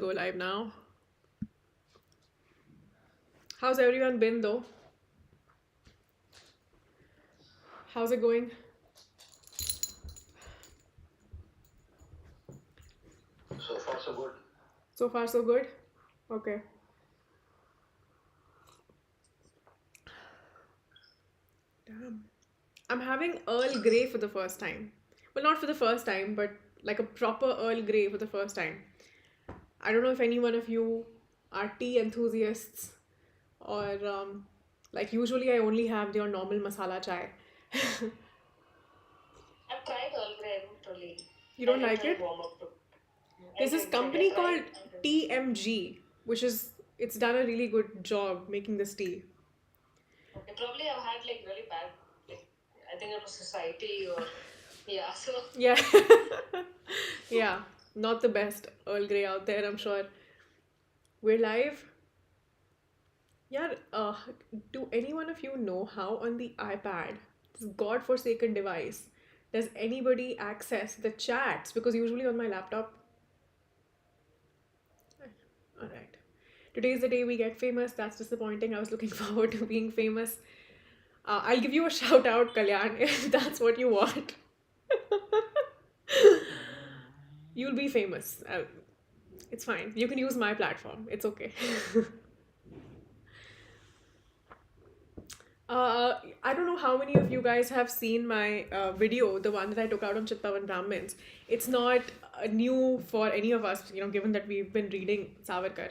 go live now. How's everyone been though? How's it going? So far, so good. So far, so good? Okay. Damn. I'm having Earl Grey for the first time. Well, not for the first time, but like a proper Earl Grey for the first time. I don't know if any one of you are tea enthusiasts or like usually I only have your normal masala chai. I've tried Earl Grey. I don't really. You I don't didn't like try it? warm up to. I There's this didn't really. I company tried. called TMG, which is it's done a really good job making this tea. Okay, probably I've had like really bad. Like I think it was society or yeah. So Yeah. Yeah, not the best Earl Grey out there, I'm sure. We're live. Yeah, do any one of you know how on the iPad, this godforsaken device, does anybody access the chats? Because usually on my laptop, all right. Today is the day we get famous. That's disappointing. I was looking forward to being famous. I'll give you a shout out, Kalyan, if that's what you want. You'll be famous. It's fine. You can use my platform. It's okay. I don't know how many of you guys have seen my video, the one that I took out on Chittavan Brahmins. It's not new for any of us, given that we've been reading Savarkar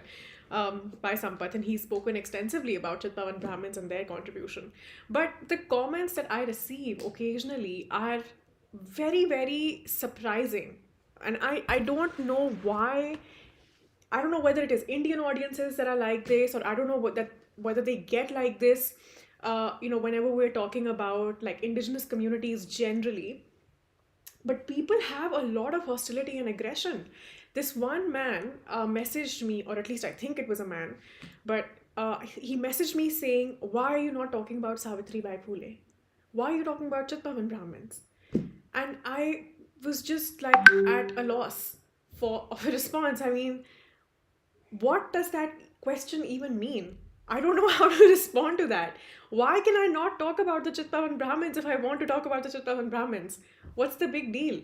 by Sampath, and he's spoken extensively about Chittavan Brahmins and their contribution. But the comments that I receive occasionally are very, very surprising. And I don't know why. I don't know whether it is Indian audiences that are like this, or I don't know whether they get like this. Whenever we're talking about like indigenous communities generally, but people have a lot of hostility and aggression. This one man messaged me, or at least I think it was a man, but he messaged me saying, "Why are you not talking about Savitri Bai Phule? Why are you talking about Chittavan Brahmins?" And I was just like at a loss for of a response. I mean, what does that question even mean? I don't know how to respond to that. Why can I not talk about the Chittavan Brahmins if I want to talk about the Chittavan Brahmins? What's the big deal?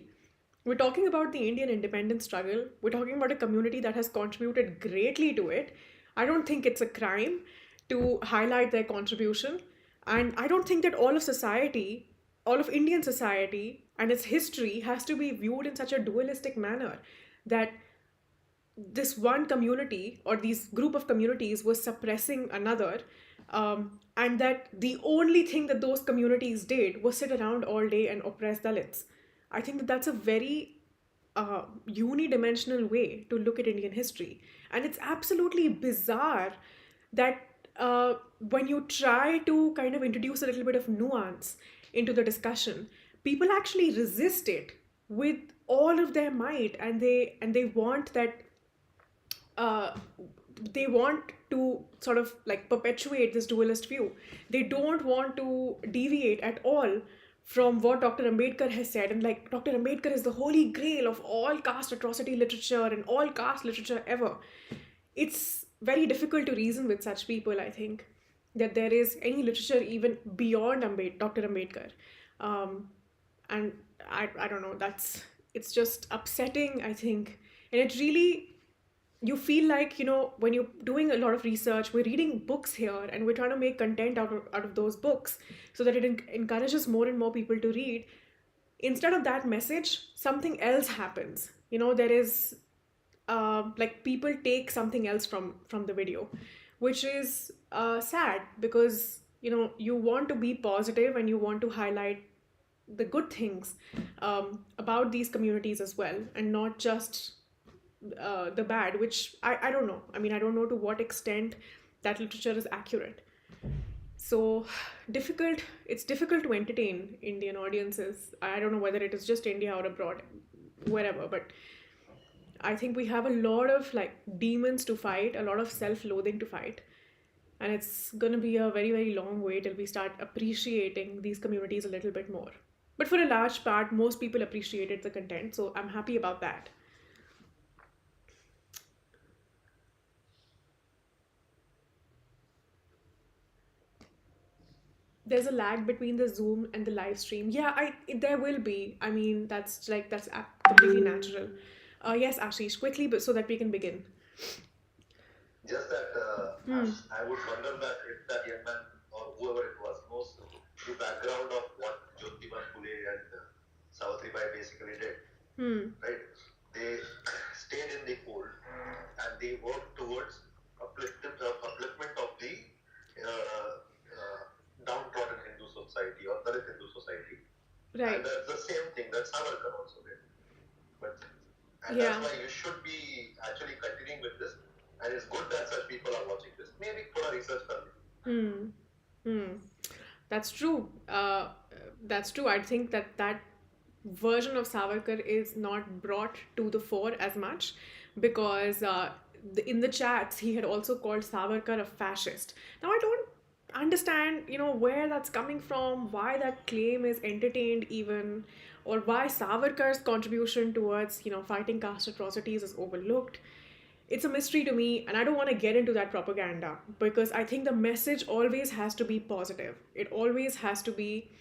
We're talking about the Indian independence struggle. We're talking about a community that has contributed greatly to it. I don't think it's a crime to highlight their contribution. And I don't think that all of society, all of Indian society and its history has to be viewed in such a dualistic manner that this one community or these group of communities was suppressing another, and that the only thing that those communities did was sit around all day and oppress Dalits. I think that that's a very unidimensional way to look at Indian history, and it's absolutely bizarre that when you try to kind of introduce a little bit of nuance into the discussion, people actually resist it with all of their might, and they want that uh, they want to sort of like perpetuate this dualist view. They don't want to deviate at all from what Dr. Ambedkar has said. And like Dr. Ambedkar is the holy grail of all caste atrocity literature and all caste literature ever. It's very difficult to reason with such people, I think, that there is any literature even beyond Dr. Ambedkar. Um, and I don't know, it's just upsetting, I think. And it really, you feel like, when you're doing a lot of research, we're reading books here and we're trying to make content out of those books so that it encourages more and more people to read. Instead of that message, something else happens. There is like people take something else from the video, which is sad, because you want to be positive and you want to highlight the good things about these communities as well, and not just the bad, which I don't know. I mean, I don't know to what extent that literature is accurate. So difficult. It's difficult to entertain Indian audiences. I don't know whether it is just India or abroad, wherever, but I think we have a lot of like demons to fight, a lot of self-loathing to fight. And it's going to be a very, very long way till we start appreciating these communities a little bit more. But for a large part, most people appreciated the content, so I'm happy about that. there's a lag between the Zoom and the live stream. Yeah, I there will be. I mean, that's completely natural. Yes, Ashish, quickly, but so that we can begin. Just that I would wonder that if that young man or whoever it was knows the background of what Jyotiba Phule and Savitribai basically did, right? They stayed in the fold and they worked towards upliftment of the downtrodden Hindu society or Dalit Hindu society. Right. And that's the same thing that Savarkar also did. But and Yeah. that's why you should be actually continuing with this. And it's good that such people are watching this. Maybe for a research study. That's true. That's true. I think that version of Savarkar is not brought to the fore as much because in the chats he had also called Savarkar a fascist. Now I don't understand, where that's coming from, why that claim is entertained even, or why Savarkar's contribution towards, fighting caste atrocities is overlooked. It's a mystery to me, and I don't want to get into that propaganda because I think the message always has to be positive. It always has to be,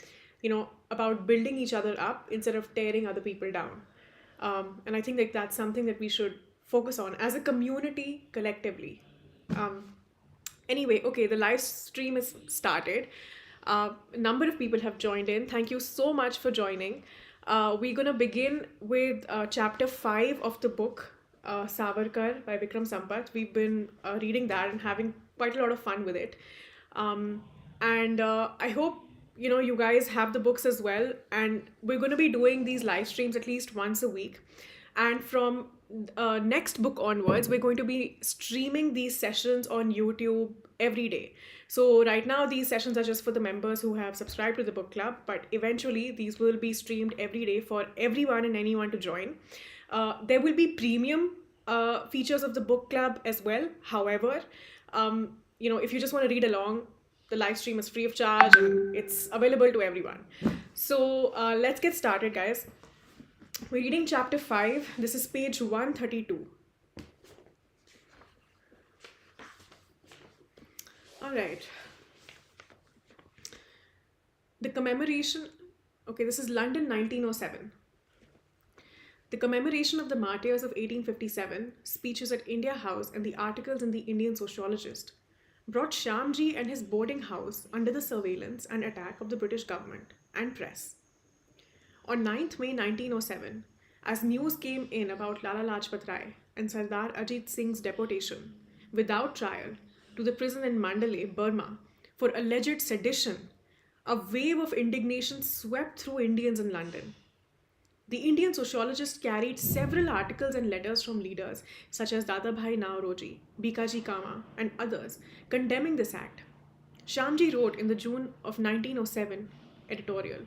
about building each other up instead of tearing other people down. And I think like that's something that we should focus on as a community collectively. Um, Anyway, okay, the live stream is started. A number of people have joined in. Thank you so much for joining. We're going to begin with chapter 5 of the book, Savarkar by Vikram Sampath. We've been reading that and having quite a lot of fun with it. And I hope you guys have the books as well. And we're going to be doing these live streams at least once a week. And from next book onwards, we're going to be streaming these sessions on YouTube every day. So right now, these sessions are just for the members who have subscribed to the book club, but eventually these will be streamed every day for everyone and anyone to join. There will be premium features of the book club as well. However, if you just want to read along, the live stream is free of charge and it's available to everyone. So let's get started, guys. We're reading chapter 5. This is page 132. All right. The commemoration. Okay, this is London 1907. The commemoration of the martyrs of 1857, speeches at India House, and the articles in the Indian Sociologist brought Shyamji and his boarding house under the surveillance and attack of the British government and press. On 9th May 1907, as news came in about Lala Lajpat Rai and Sardar Ajit Singh's deportation, without trial, to the prison in Mandalay, Burma, for alleged sedition, a wave of indignation swept through Indians in London. The Indian Sociologist carried several articles and letters from leaders such as Dadabhai Naoroji, Bikaji Kama, and others condemning this act. Shyamji wrote in the June of 1907 editorial,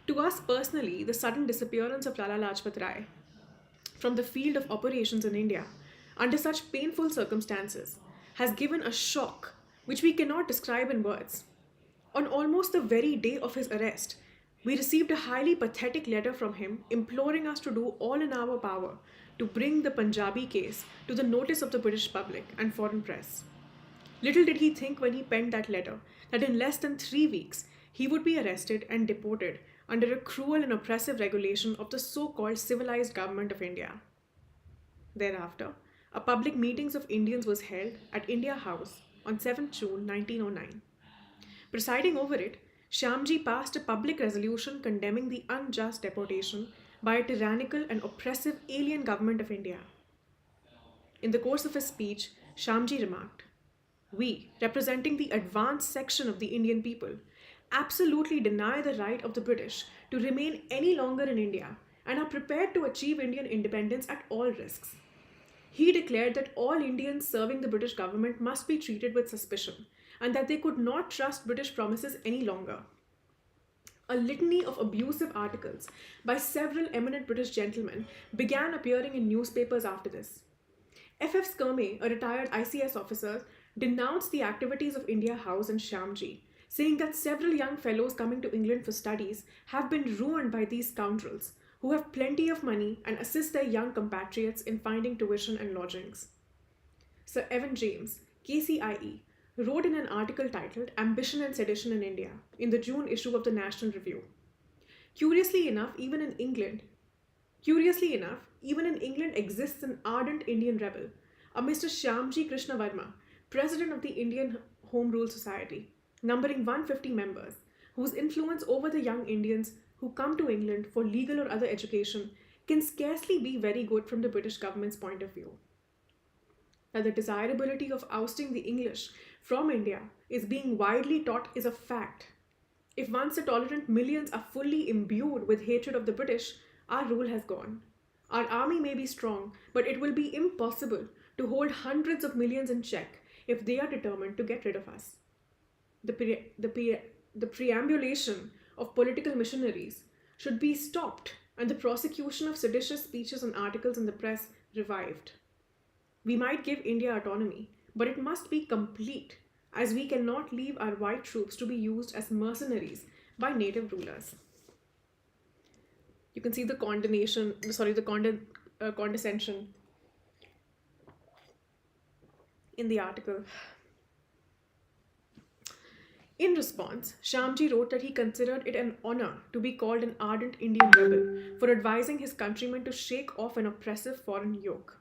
"To us personally, the sudden disappearance of Lala Lajpat Rai from the field of operations in India under such painful circumstances has given a shock which we cannot describe in words. On almost the very day of his arrest, we received a highly pathetic letter from him imploring us to do all in our power to bring the Punjabi case to the notice of the British public and foreign press. Little did he think when he penned that letter that in less than 3 weeks he would be arrested and deported under a cruel and oppressive regulation of the so-called civilized government of India." Thereafter, a public meetings of Indians was held at India House on 7th June 1909. Presiding over it, Shyamji passed a public resolution condemning the unjust deportation by a tyrannical and oppressive alien government of India. In the course of his speech, Shyamji remarked, "We, representing the advanced section of the Indian people, absolutely deny the right of the British to remain any longer in India and are prepared to achieve Indian independence at all risks." He declared that all Indians serving the British government must be treated with suspicion and that they could not trust British promises any longer. A litany of abusive articles by several eminent British gentlemen began appearing in newspapers after this. F.F. Skirmay, a retired ICS officer, denounced the activities of India House and Shyamji, saying that several young fellows coming to England for studies have been ruined by these scoundrels, who have plenty of money and assist their young compatriots in finding tuition and lodgings. Sir Evan James, KCIE, wrote in an article titled Ambition and Sedition in India in the June issue of the National Review. Curiously enough, even in England exists an ardent Indian rebel, a Mr. Shyamji Krishna Varma, president of the Indian Home Rule Society, numbering 150 members, whose influence over the young Indians who come to England for legal or other education can scarcely be very good from the British government's point of view. That the desirability of ousting the English from India is being widely taught is a fact. If once the tolerant millions are fully imbued with hatred of the British, our rule has gone. Our army may be strong, but it will be impossible to hold hundreds of millions in check if they are determined to get rid of us. The preambulation of political missionaries should be stopped and the prosecution of seditious speeches and articles in the press revived. We might give India autonomy, but it must be complete, as we cannot leave our white troops to be used as mercenaries by native rulers. You can see the condescension in the article. In response, Shyamji wrote that he considered it an honor to be called an ardent Indian rebel for advising his countrymen to shake off an oppressive foreign yoke.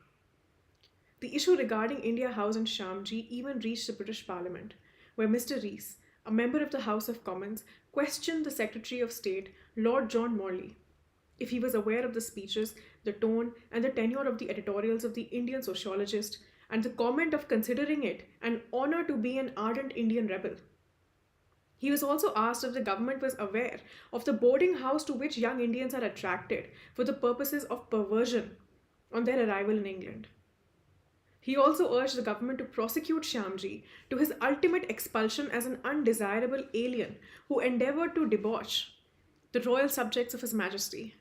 The issue regarding India House and Shyamji even reached the British Parliament, where Mr. Rees, a member of the House of Commons, questioned the Secretary of State, Lord John Morley, if he was aware of the speeches, the tone, and the tenure of the editorials of the Indian sociologist, and the comment of considering it an honor to be an ardent Indian rebel. He was also asked if the government was aware of the boarding house to which young Indians are attracted for the purposes of perversion on their arrival in England. He also urged the government to prosecute Shyamji to his ultimate expulsion as an undesirable alien who endeavoured to debauch the royal subjects of His Majesty.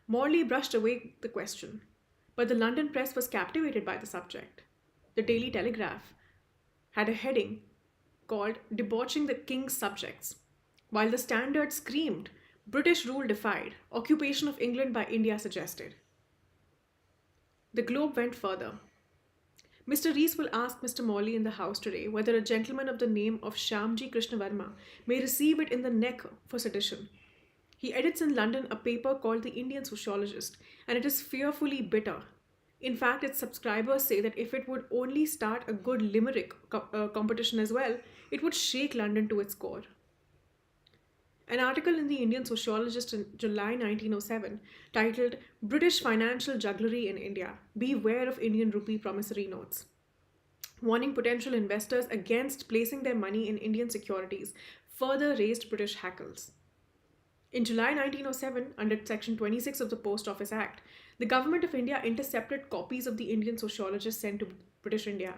Morley brushed away the question, but the London press was captivated by the subject. The Daily Telegraph had a heading called Debauching the King's Subjects, while the Standard screamed, British rule defied, occupation of England by India suggested. The Globe went further. Mr. Rees will ask Mr. Morley in the House today whether a gentleman of the name of Shyamji Krishna Varma may receive it in the neck for sedition. He edits in London a paper called The Indian Sociologist, and it is fearfully bitter. In fact, its subscribers say that if it would only start a good limerick competition as well, it would shake London to its core. An article in the Indian Sociologist in July 1907 titled British Financial Jugglery in India, Beware of Indian Rupee Promissory Notes, warning potential investors against placing their money in Indian securities, further raised British hackles. In July 1907, under Section 26 of the Post Office Act, the Government of India intercepted copies of the Indian Sociologist sent to British India.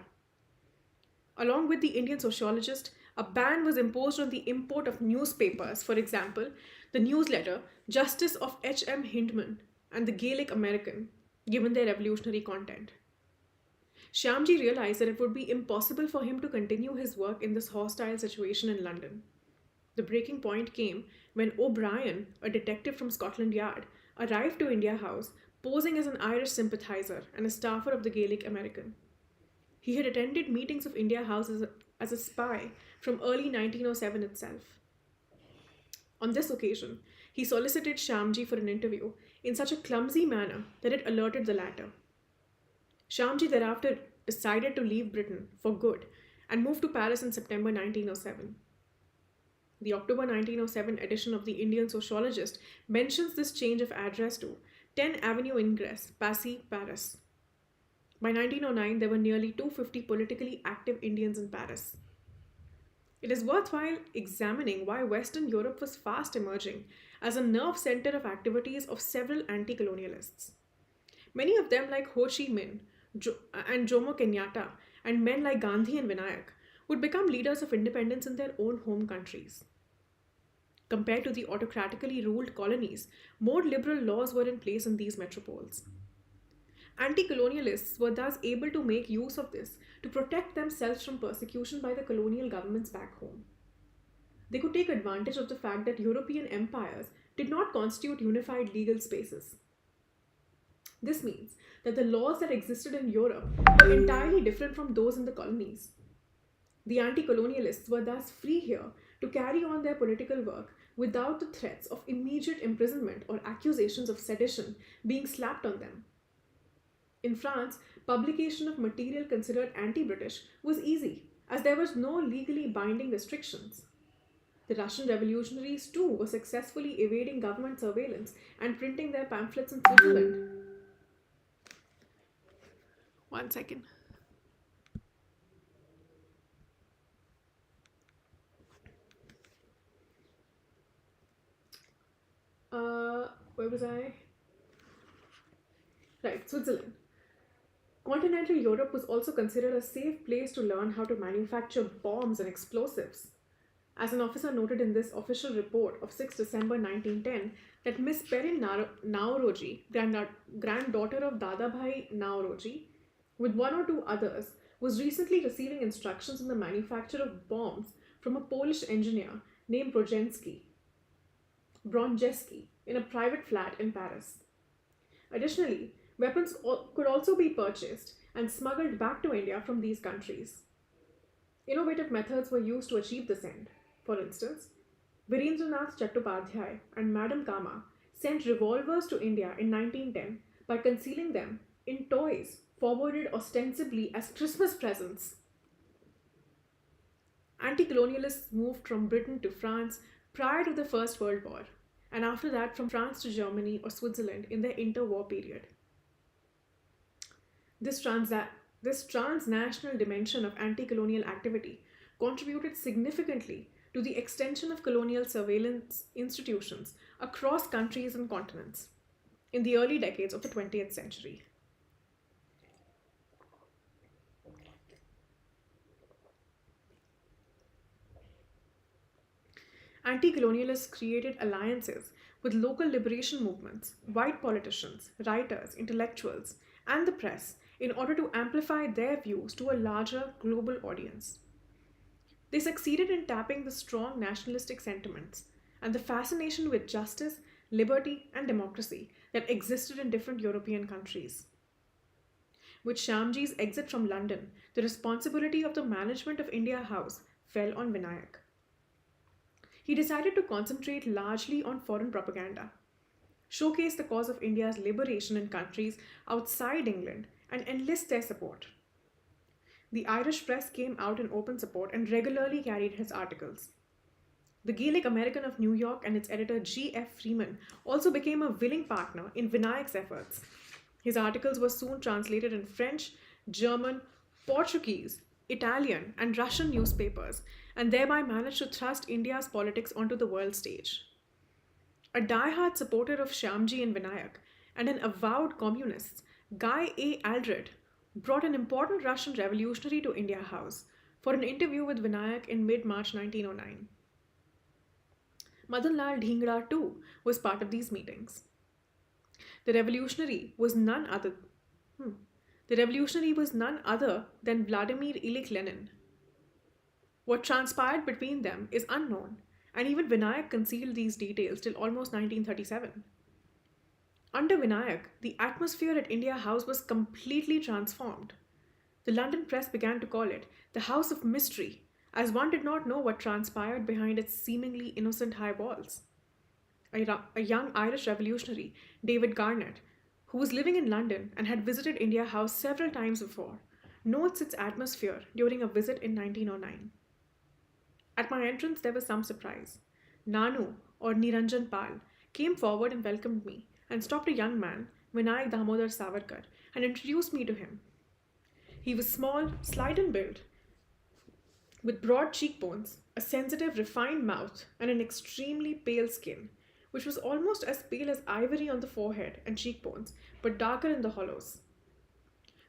Along with the Indian Sociologist, a ban was imposed on the import of newspapers, for example, the newsletter Justice of H.M. Hindman and the Gaelic American, given their revolutionary content. Shyamji realized that it would be impossible for him to continue his work in this hostile situation in London. The breaking point came when O'Brien, a detective from Scotland Yard, arrived to India House posing as an Irish sympathizer and a staffer of the Gaelic American. He had attended meetings of India House as a spy from early 1907 itself. On this occasion, he solicited Shyamji for an interview in such a clumsy manner that it alerted the latter. Shyamji thereafter decided to leave Britain for good and moved to Paris in September 1907. The October 1907 edition of the Indian Sociologist mentions this change of address to 10 Avenue Ingress, Passy, Paris. By 1909, there were nearly 250 politically active Indians in Paris. It is worthwhile examining why Western Europe was fast emerging as a nerve center of activities of several anti-colonialists. Many of them, like Ho Chi Minh and Jomo Kenyatta, and men like Gandhi and Vinayak, would become leaders of independence in their own home countries. Compared to the autocratically ruled colonies, more liberal laws were in place in these metropoles. Anti-colonialists were thus able to make use of this to protect themselves from persecution by the colonial governments back home. They could take advantage of the fact that European empires did not constitute unified legal spaces. This means that the laws that existed in Europe were entirely different from those in the colonies. The anti colonialists were thus free here to carry on their political work without the threats of immediate imprisonment or accusations of sedition being slapped on them. In France, publication of material considered anti British was easy, as there was no legally binding restrictions. The Russian revolutionaries too were successfully evading government surveillance and printing their pamphlets in Switzerland. One second. Where was I? Right, Switzerland. Continental Europe was also considered a safe place to learn how to manufacture bombs and explosives. As an officer noted in this official report of 6 December 1910, that Miss Perin Naoroji, granddaughter of Dadabhai Naoroji, with one or two others, was recently receiving instructions in the manufacture of bombs from a Polish engineer named Brączewski in a private flat in Paris. Additionally, weapons could also be purchased and smuggled back to India from these countries. Innovative methods were used to achieve this end. For instance, Virendranath Chattopadhyay and Madame Kama sent revolvers to India in 1910 by concealing them in toys forwarded ostensibly as Christmas presents. Anti colonialists moved from Britain to France prior to the First World War, and after that from France to Germany or Switzerland in the interwar period. This transnational dimension of anti colonial activity contributed significantly to the extension of colonial surveillance institutions across countries and continents in the early decades of the 20th century. Anti colonialists created alliances with local liberation movements, white politicians, writers, intellectuals, and the press in order to amplify their views to a larger global audience. They succeeded in tapping the strong nationalistic sentiments and the fascination with justice, liberty, and democracy that existed in different European countries. With Shyamji's exit from London, the responsibility of the management of India House fell on Vinayak. He decided to concentrate largely on foreign propaganda, showcase the cause of India's liberation in countries outside England, and enlist their support. The Irish press came out in open support and regularly carried his articles. The Gaelic American of New York and its editor G. F. Freeman also became a willing partner in Vinayak's efforts. His articles were soon translated in French, German, Portuguese, Italian, and Russian newspapers, and thereby managed to thrust India's politics onto the world stage. A die-hard supporter of Shyamji and Vinayak, and an avowed communist, Guy A. Aldred brought an important Russian revolutionary to India House for an interview with Vinayak in mid-March 1909. Madanlal Dhingra too was part of these meetings. The revolutionary was none other than Vladimir Ilyich Lenin. What transpired between them is unknown, and even Vinayak concealed these details till almost 1937. Under Vinayak, the atmosphere at India House was completely transformed. The London press began to call it the House of Mystery, as one did not know what transpired behind its seemingly innocent high walls. A young Irish revolutionary, David Garnett, who was living in London and had visited India House several times before, notes its atmosphere during a visit in 1909. At my entrance, there was some surprise. Nanu, or Niranjan Pal, came forward and welcomed me and stopped a young man, Vinayak Damodar Savarkar, and introduced me to him. He was small, slight in build, with broad cheekbones, a sensitive, refined mouth, and an extremely pale skin, which was almost as pale as ivory on the forehead and cheekbones, but darker in the hollows.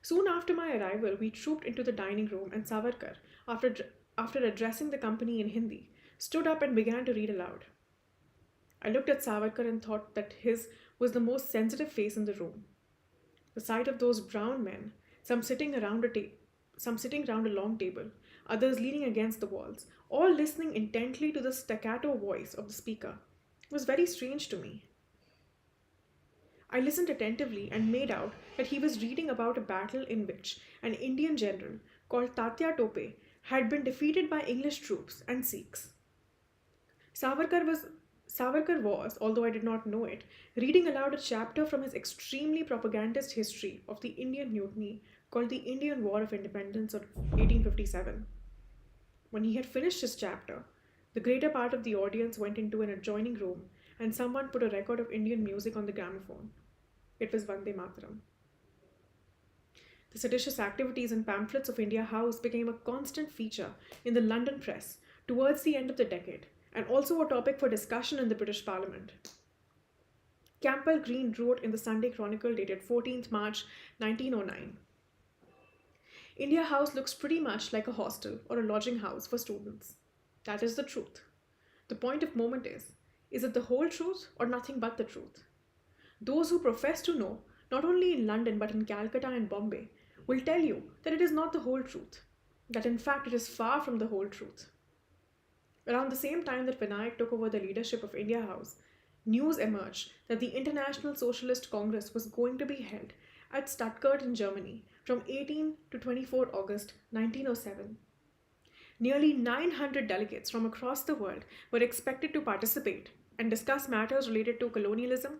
Soon after my arrival, we trooped into the dining room, and Savarkar, after addressing the company in Hindi, stood up and began to read aloud. I looked at Savarkar and thought that his was the most sensitive face in the room. The sight of those brown men, some sitting round a long table, others leaning against the walls, all listening intently to the staccato voice of the speaker, was very strange to me. I listened attentively and made out that he was reading about a battle in which an Indian general called Tatya Tope had been defeated by English troops and Sikhs. Savarkar was Savarkar was, although I did not know it, reading aloud a chapter from his extremely propagandist history of the Indian Mutiny called the Indian War of Independence of 1857. When he had finished his chapter, the greater part of the audience went into an adjoining room and someone put a record of Indian music on the gramophone. It was Vande Mataram. The seditious activities and pamphlets of India House became a constant feature in the London press towards the end of the decade, and also a topic for discussion in the British Parliament. Campbell Green wrote in the Sunday Chronicle dated 14th March 1909. India House looks pretty much like a hostel or a lodging house for students. That is the truth. The point of moment is it the whole truth or nothing but the truth? Those who profess to know, not only in London but in Calcutta and Bombay, will tell you that it is not the whole truth, that in fact it is far from the whole truth. Around the same time that Vinayak took over the leadership of India House, news emerged that the International Socialist Congress was going to be held at Stuttgart in Germany from 18 to 24 August 1907. Nearly 900 delegates from across the world were expected to participate and discuss matters related to colonialism,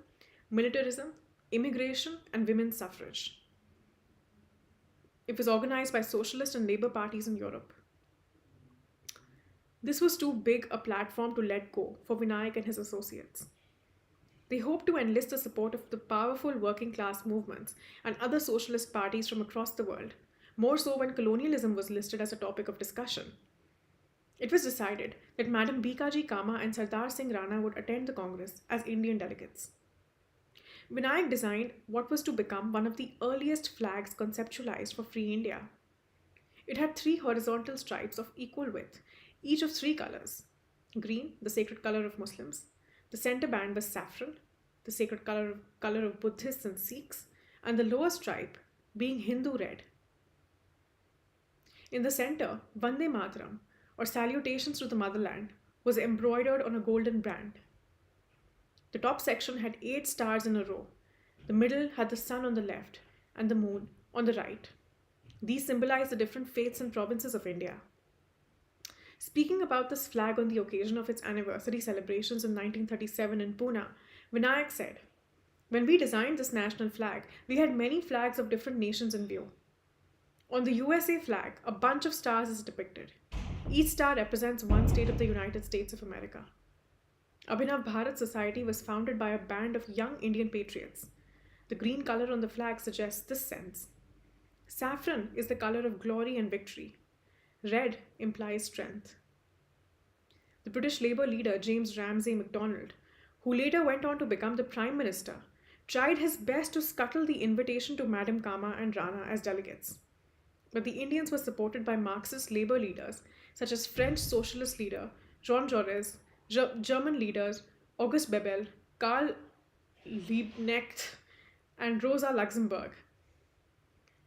militarism, immigration, and women's suffrage. It was organized by socialist and labor parties in Europe. This was too big a platform to let go for Vinayak and his associates. They hoped to enlist the support of the powerful working class movements and other socialist parties from across the world, more so when colonialism was listed as a topic of discussion. It was decided that Madam Bikaji Kama and Sardar Singh Rana would attend the Congress as Indian delegates. Vinayak designed what was to become one of the earliest flags conceptualized for free India. It had 3 horizontal stripes of equal width, each of 3 colors. Green, the sacred color of Muslims. The center band was saffron, the sacred color of Buddhists and Sikhs, and the lower stripe being Hindu red. In the center, Vande Mataram, or salutations to the motherland, was embroidered on a golden brand. The top section had 8 stars in a row. The middle had the sun on the left and the moon on the right. These symbolize the different faiths and provinces of India. Speaking about this flag on the occasion of its anniversary celebrations in 1937 in Pune, Vinayak said, "When we designed this national flag, we had many flags of different nations in view. On the USA flag, a bunch of stars is depicted. Each star represents one state of the United States of America. Abhinav Bharat Society was founded by a band of young Indian patriots. The green color on the flag suggests this sense. Saffron is the color of glory and victory. Red implies strength." The British Labour leader James Ramsay MacDonald, who later went on to become the Prime Minister, tried his best to scuttle the invitation to Madam Kama and Rana as delegates. But the Indians were supported by Marxist labour leaders such as French socialist leader Jean Jaurès, German leaders August Bebel, Karl Liebknecht, and Rosa Luxemburg,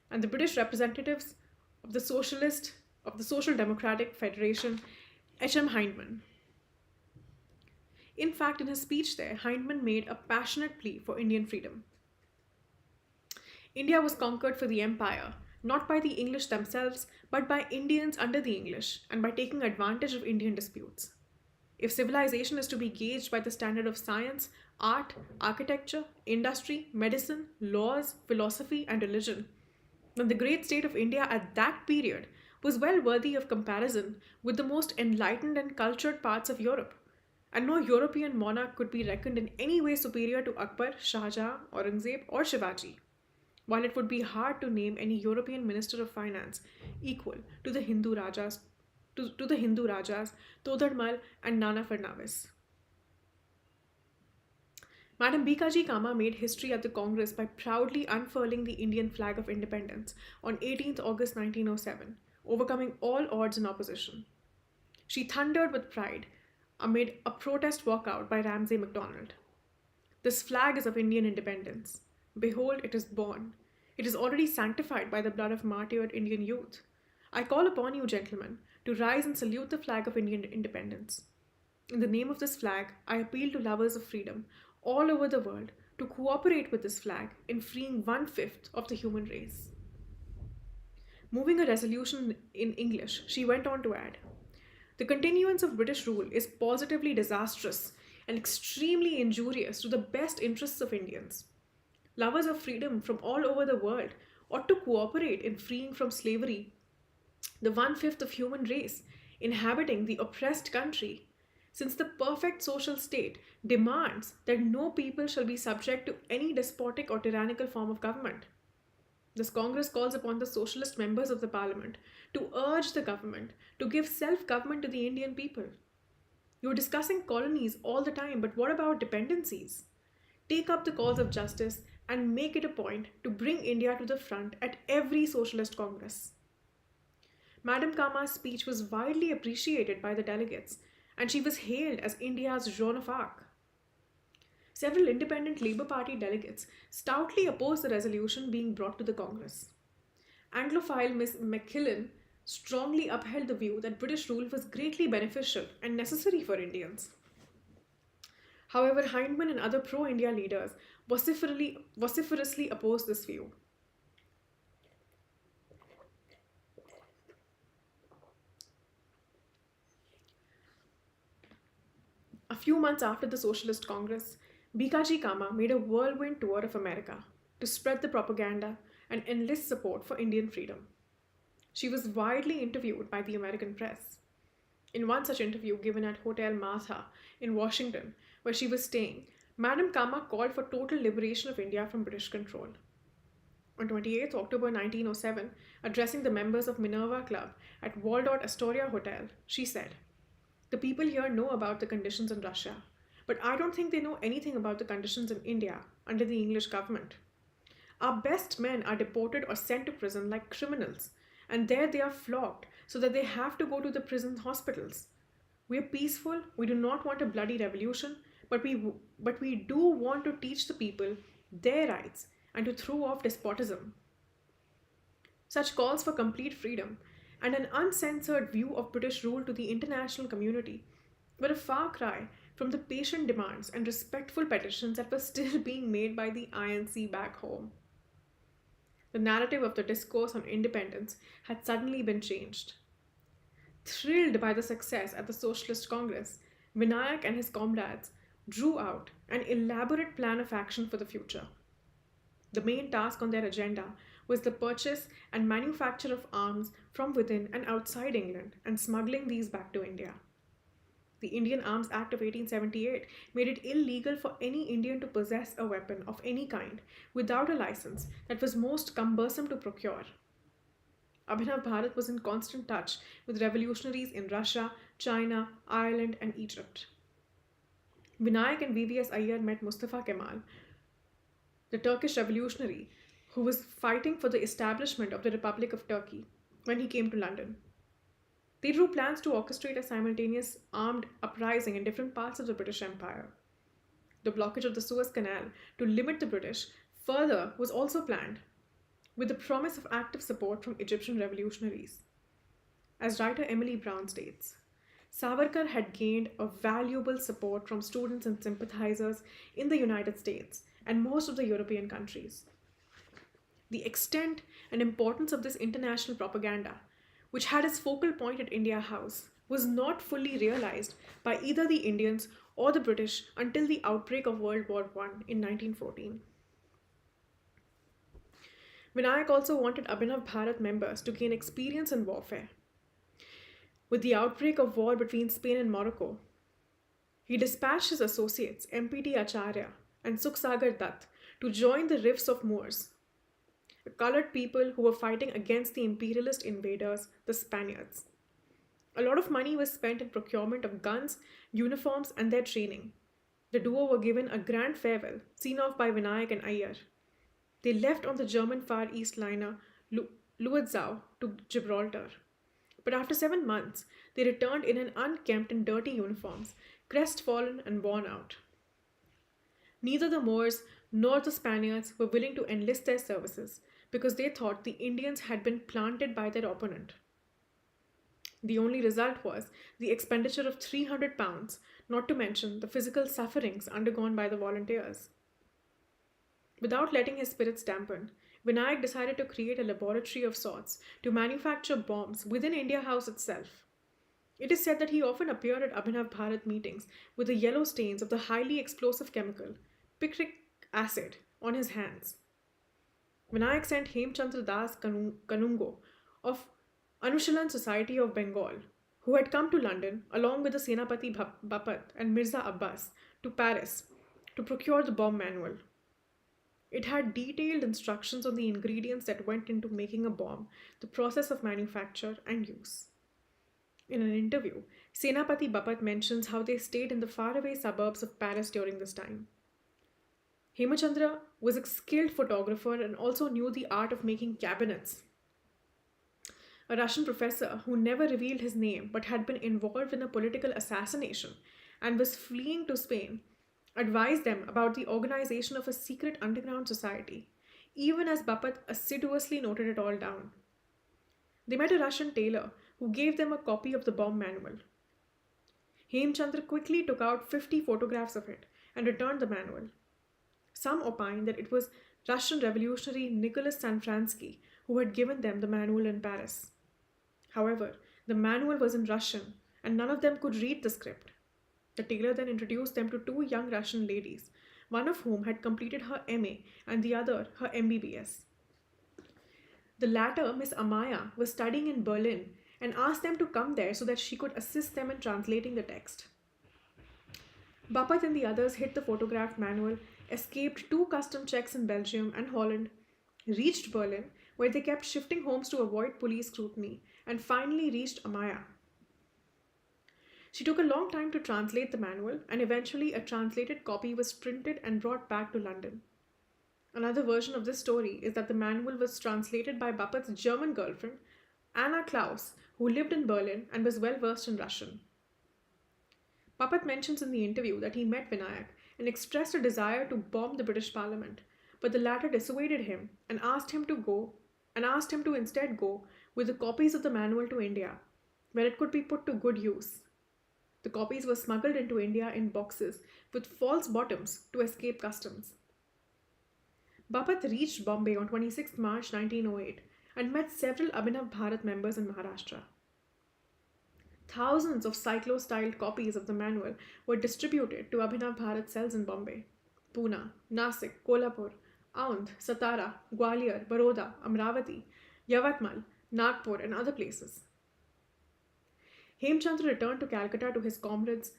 and the British representatives of the Social Democratic Federation, H.M. Hyndman. In fact, in his speech there, Hyndman made a passionate plea for Indian freedom. India was conquered for the empire, not by the English themselves, but by Indians under the English, and by taking advantage of Indian disputes. If civilization is to be gauged by the standard of science, art, architecture, industry, medicine, laws, philosophy, and religion, then the great state of India at that period was well worthy of comparison with the most enlightened and cultured parts of Europe, and no European monarch could be reckoned in any way superior to Akbar, Shah Jahan, Aurangzeb, or Shivaji, while it would be hard to name any European minister of finance equal to the Hindu Rajas, Todarmal and Nana Fadnavis. Madam Bikaji Kama made history at the Congress by proudly unfurling the Indian flag of independence on 18th August 1907, overcoming all odds and opposition. She thundered with pride amid a protest walkout by Ramsay MacDonald. "This flag is of Indian independence. Behold, it is born. It is already sanctified by the blood of martyred Indian youth. I call upon you, gentlemen, to rise and salute the flag of Indian independence. In the name of this flag, I appeal to lovers of freedom all over the world to cooperate with this flag in freeing 1/5 of the human race." Moving a resolution in English, she went on to add, the continuance of British rule is positively disastrous and extremely injurious to the best interests of Indians. Lovers of freedom from all over the world ought to cooperate in freeing from slavery the one-fifth of human race inhabiting the oppressed country, since the perfect social state demands that no people shall be subject to any despotic or tyrannical form of government. This Congress calls upon the socialist members of the parliament to urge the government to give self government to the Indian people. You're discussing colonies all the time, but what about dependencies? Take up the cause of justice and make it a point to bring India to the front at every socialist congress. Madame Kama's speech was widely appreciated by the delegates, and she was hailed as India's Joan of Arc. Several independent Labour Party delegates stoutly opposed the resolution being brought to the Congress. Anglophile Miss McKillen strongly upheld the view that British rule was greatly beneficial and necessary for Indians. However, Hindman and other pro India leaders vociferously opposed this view. A few months after the Socialist Congress, Bikaji Kama made a whirlwind tour of America to spread the propaganda and enlist support for Indian freedom. She was widely interviewed by the American press. In one such interview given at Hotel Martha in Washington, where she was staying, Madame Kama called for total liberation of India from British control. On 28 October 1907, addressing the members of Minerva Club at Waldorf Astoria Hotel, she said, the people here know about the conditions in Russia, but I don't think they know anything about the conditions in India under the English government. Our best men are deported or sent to prison like criminals, and there they are flogged so that they have to go to the prison hospitals. We are peaceful, we do not want a bloody revolution, but we do want to teach the people their rights and to throw off despotism. Such calls for complete freedom and an uncensored view of British rule to the international community were a far cry from the patient demands and respectful petitions that were still being made by the INC back home. The narrative of the discourse on independence had suddenly been changed. Thrilled by the success at the Socialist Congress, Vinayak and his comrades drew out an elaborate plan of action for the future. The main task on their agenda was the purchase and manufacture of arms from within and outside England and smuggling these back to India. The Indian Arms Act of 1878 made it illegal for any Indian to possess a weapon of any kind without a license that was most cumbersome to procure. Abhinav Bharat was in constant touch with revolutionaries in Russia, China, Ireland, and Egypt. Vinayak and VVS Iyer met Mustafa Kemal, the Turkish revolutionary who was fighting for the establishment of the Republic of Turkey, when he came to London. They drew plans to orchestrate a simultaneous armed uprising in different parts of the British Empire. The blockage of the Suez Canal to limit the British further was also planned, with the promise of active support from Egyptian revolutionaries. As writer Emily Brown states, Savarkar had gained a valuable support from students and sympathizers in the United States and most of the European countries. The extent and importance of this international propaganda, which had its focal point at India House, was not fully realized by either the Indians or the British until the outbreak of World War I in 1914. Vinayak also wanted Abhinav Bharat members to gain experience in warfare. With the outbreak of war between Spain and Morocco, he dispatched his associates M.P.T. Acharya and Sukhsagar Dutt to join the rifts of Moors, the colored people who were fighting against the imperialist invaders, the Spaniards. A lot of money was spent in procurement of guns, uniforms, and their training. The duo were given a grand farewell, seen off by Vinayak and Iyer. They left on the German Far East liner Luatzau to Gibraltar. But after 7 months, they returned in an unkempt and dirty uniforms, crestfallen and worn out. Neither the Moors nor the Spaniards were willing to enlist their services because they thought the Indians had been planted by their opponent. The only result was the expenditure of £300, not to mention the physical sufferings undergone by the volunteers. Without letting his spirits dampen, Vinayak decided to create a laboratory of sorts to manufacture bombs within India House itself. It is said that he often appeared at Abhinav Bharat meetings with the yellow stains of the highly explosive chemical, picric acid, on his hands. Vinayak sent Hemchandra Das Kanungo of Anushilan Society of Bengal, who had come to London along with the Senapati Bapat and Mirza Abbas to Paris to procure the bomb manual. It had detailed instructions on the ingredients that went into making a bomb, the process of manufacture and use. In an interview, Senapati Bapat mentions how they stayed in the faraway suburbs of Paris during this time. Hemachandra was a skilled photographer and also knew the art of making cabinets. A Russian professor who never revealed his name but had been involved in a political assassination and was fleeing to Spain advised them about the organization of a secret underground society, even as Bapat assiduously noted it all down. They met a Russian tailor who gave them a copy of the bomb manual. Hemchandra quickly took out 50 photographs of it and returned the manual. Some opined that it was Russian revolutionary Nicholas Sanfransky who had given them the manual in Paris. However, the manual was in Russian and none of them could read the script. The tailor then introduced them to two young Russian ladies, one of whom had completed her MA and the other her MBBS. The latter, Miss Amaya, was studying in Berlin and asked them to come there so that she could assist them in translating the text. Bapat and the others hid the photographed manual, escaped two custom checks in Belgium and Holland, reached Berlin, where they kept shifting homes to avoid police scrutiny, and finally reached Amaya. She took a long time to translate the manual, and eventually a translated copy was printed and brought back to London. Another version of this story is that the manual was translated by Bapat's German girlfriend, Anna Klaus, who lived in Berlin and was well versed in Russian. Bapat mentions in the interview that he met Vinayak and expressed a desire to bomb the British Parliament, but the latter dissuaded him and asked him to instead go with the copies of the manual to India, where it could be put to good use. The copies were smuggled into India in boxes with false bottoms to escape customs. Bapat reached Bombay on 26 March 1908 and met several Abhinav Bharat members in Maharashtra. Thousands of cyclo-styled copies of the manual were distributed to Abhinav Bharat cells in Bombay, Pune, Nasik, Kolhapur, Aundh, Satara, Gwalior, Baroda, Amravati, Yavatmal, Nagpur, and other places. Hemchandra returned to Calcutta to his comrades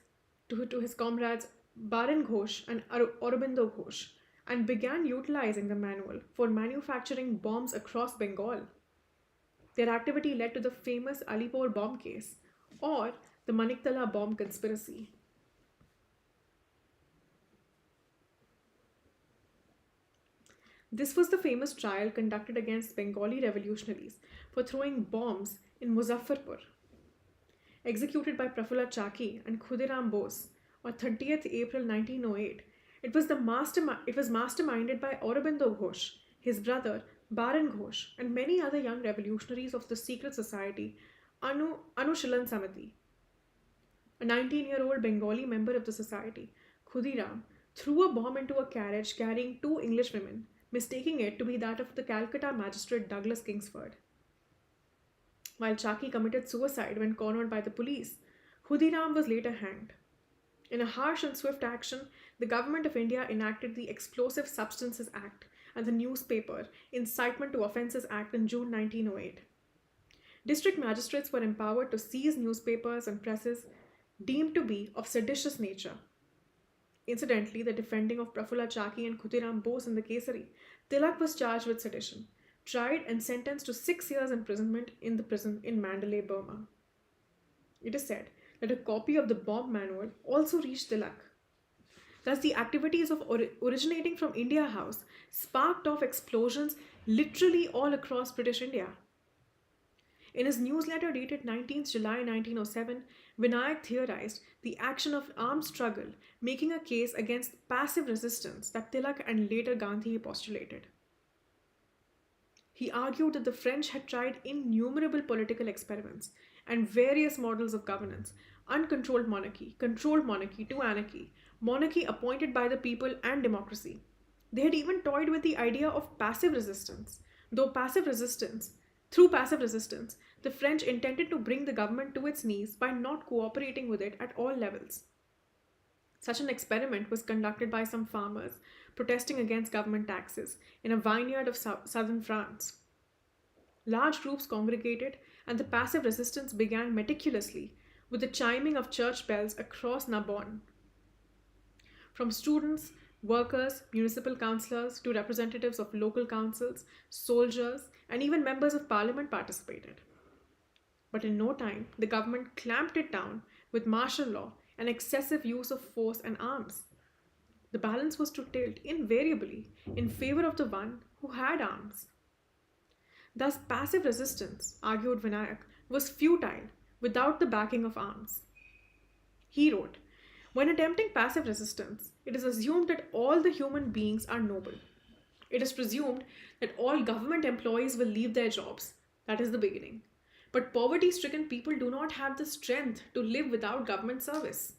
Baran Ghosh and Aurobindo Ghosh and began utilizing the manual for manufacturing bombs across Bengal. Their activity led to the famous Alipur bomb case or the Maniktala bomb conspiracy. This was the famous trial conducted against Bengali revolutionaries for throwing bombs in Muzaffarpur. Executed by Prafulla Chaki and Khudiram Bose on 30th April 1908, it was masterminded by Aurobindo Ghosh, his brother Baran Ghosh, and many other young revolutionaries of the secret society Anushilan Samiti. A 19-year-old Bengali member of the society, Khudiram, threw a bomb into a carriage carrying two English women, mistaking it to be that of the Calcutta magistrate Douglas Kingsford. While Chaki committed suicide when cornered by the police, Khudiram was later hanged. In a harsh and swift action, the government of India enacted the Explosive Substances Act and the Newspaper Incitement to Offences Act in June 1908. District magistrates were empowered to seize newspapers and presses deemed to be of seditious nature. Incidentally, the defending of Prafulla Chaki and Khudiram Bose in the Kesari, Tilak was charged with sedition, tried and sentenced to 6 years imprisonment in the prison in Mandalay, Burma. It is said that a copy of the bomb manual also reached Tilak. Thus, the activities of originating from India House sparked off explosions literally all across British India. In his newsletter dated 19th July 1907, Vinayak theorized the action of armed struggle, making a case against passive resistance that Tilak and later Gandhi postulated. He argued that the French had tried innumerable political experiments and various models of governance: uncontrolled monarchy, controlled monarchy to anarchy, monarchy appointed by the people, and democracy. They had even toyed with the idea of passive resistance, though through passive resistance, the French intended to bring the government to its knees by not cooperating with it at all levels. Such an experiment was conducted by some farmers protesting against government taxes in a vineyard of southern France. Large groups congregated, and the passive resistance began meticulously with the chiming of church bells across Narbonne. From students, workers, municipal councillors to representatives of local councils, soldiers, and even members of parliament participated. But in no time, the government clamped it down with martial law and excessive use of force and arms. The balance was to tilt invariably in favor of the one who had arms. Thus, passive resistance, argued Vinayak, was futile without the backing of arms. He wrote, when attempting passive resistance, it is assumed that all the human beings are noble. It is presumed that all government employees will leave their jobs. That is the beginning. But poverty-stricken people do not have the strength to live without government service,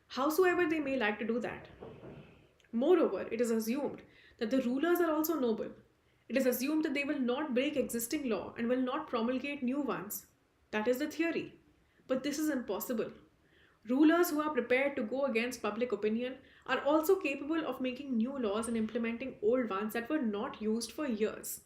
howsoever they may like to do that. Moreover, it is assumed that the rulers are also noble. It is assumed that they will not break existing law and will not promulgate new ones. That is the theory. But this is impossible. Rulers who are prepared to go against public opinion are also capable of making new laws and implementing old ones that were not used for years.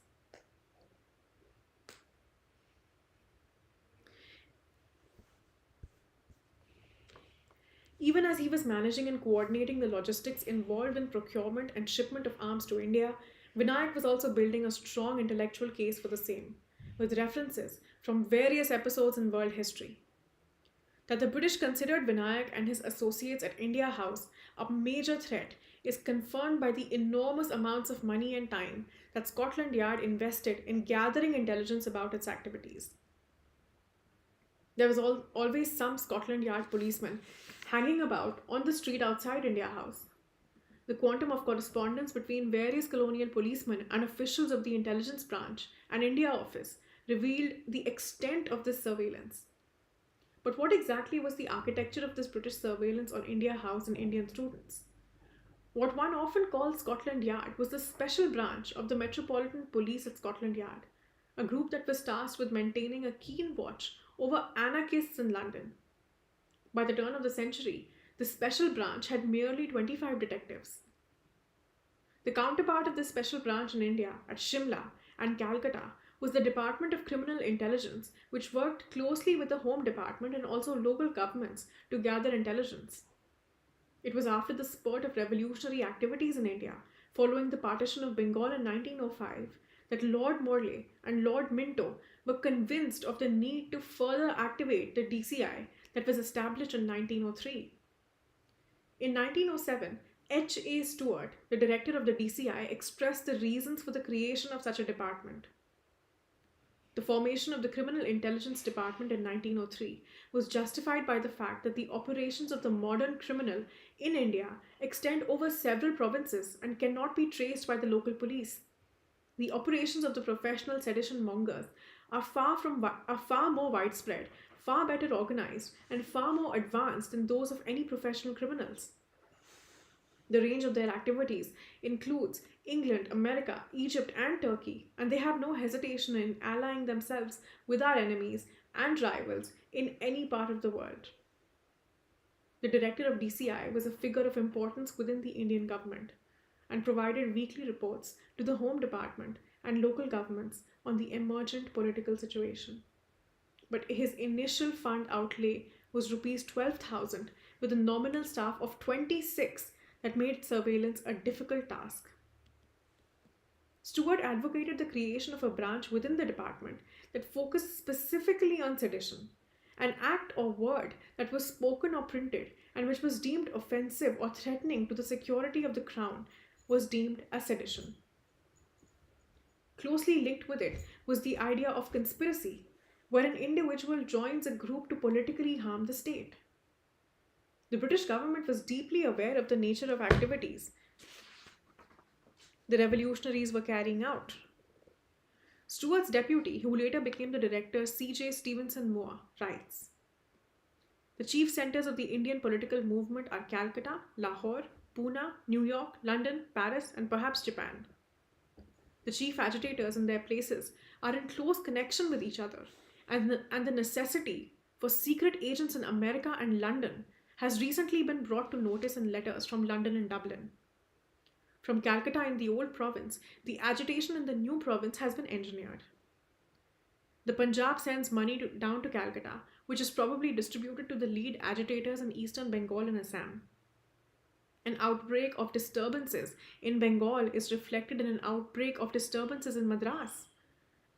Even as he was managing and coordinating the logistics involved in procurement and shipment of arms to India, Vinayak was also building a strong intellectual case for the same, with references from various episodes in world history. That the British considered Vinayak and his associates at India House a major threat is confirmed by the enormous amounts of money and time that Scotland Yard invested in gathering intelligence about its activities. There was always some Scotland Yard policeman hanging about on the street outside India House. The quantum of correspondence between various colonial policemen and officials of the intelligence branch and India office revealed the extent of this surveillance. But what exactly was the architecture of this British surveillance on India House and Indian students? What one often called Scotland Yard was the special branch of the Metropolitan Police at Scotland Yard, a group that was tasked with maintaining a keen watch over anarchists in London. By the turn of the century, the special branch had merely 25 detectives. The counterpart of this special branch in India, at Shimla and Calcutta, was the Department of Criminal Intelligence, which worked closely with the Home Department and also local governments to gather intelligence. It was after the spurt of revolutionary activities in India, following the partition of Bengal in 1905, that Lord Morley and Lord Minto were convinced of the need to further activate the DCI that was established in 1903. In 1907, H.A. Stewart, the director of the DCI, expressed the reasons for the creation of such a department. The formation of the Criminal Intelligence Department in 1903 was justified by the fact that the operations of the modern criminal in India extend over several provinces and cannot be traced by the local police. The operations of the professional sedition mongers are far more widespread, far better organized, and far more advanced than those of any professional criminals. The range of their activities includes England, America, Egypt, and Turkey, and they have no hesitation in allying themselves with our enemies and rivals in any part of the world. The director of DCI was a figure of importance within the Indian government and provided weekly reports to the Home Department and local governments on the emergent political situation. But his initial fund outlay was rupees 12,000 with a nominal staff of 26 that made surveillance a difficult task. Stewart advocated the creation of a branch within the department that focused specifically on sedition. An act or word that was spoken or printed and which was deemed offensive or threatening to the security of the crown was deemed as sedition. Closely linked with it was the idea of conspiracy, where an individual joins a group to politically harm the state. The British government was deeply aware of the nature of activities the revolutionaries were carrying out. Stewart's deputy, who later became the director C.J. Stevenson Moore, writes, "The chief centers of the Indian political movement are Calcutta, Lahore, Pune, New York, London, Paris, and perhaps Japan. The chief agitators in their places are in close connection with each other, and the necessity for secret agents in America and London has recently been brought to notice in letters from London and Dublin. From Calcutta in the old province, the agitation in the new province has been engineered. The Punjab sends money down to Calcutta, which is probably distributed to the lead agitators in eastern Bengal and Assam. An outbreak of disturbances in Bengal is reflected in an outbreak of disturbances in Madras.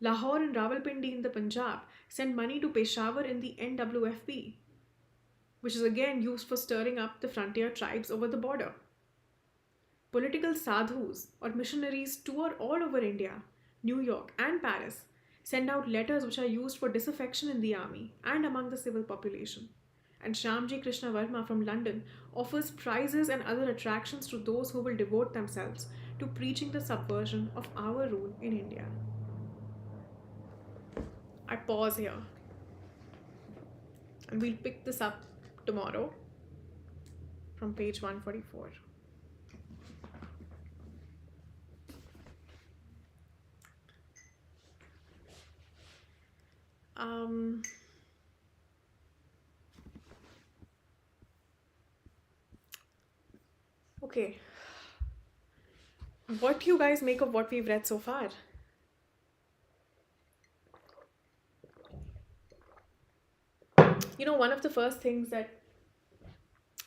Lahore and Rawalpindi in the Punjab send money to Peshawar in the NWFP, which is again used for stirring up the frontier tribes over the border. Political sadhus or missionaries tour all over India, New York, and Paris, send out letters which are used for disaffection in the army and among the civil population. And Shyamji Krishna Verma from London offers prizes and other attractions to those who will devote themselves to preaching the subversion of our rule in India. I pause here and we'll pick this up tomorrow from page 144. Okay. What do you guys make of what we've read so far? You know, one of the first things that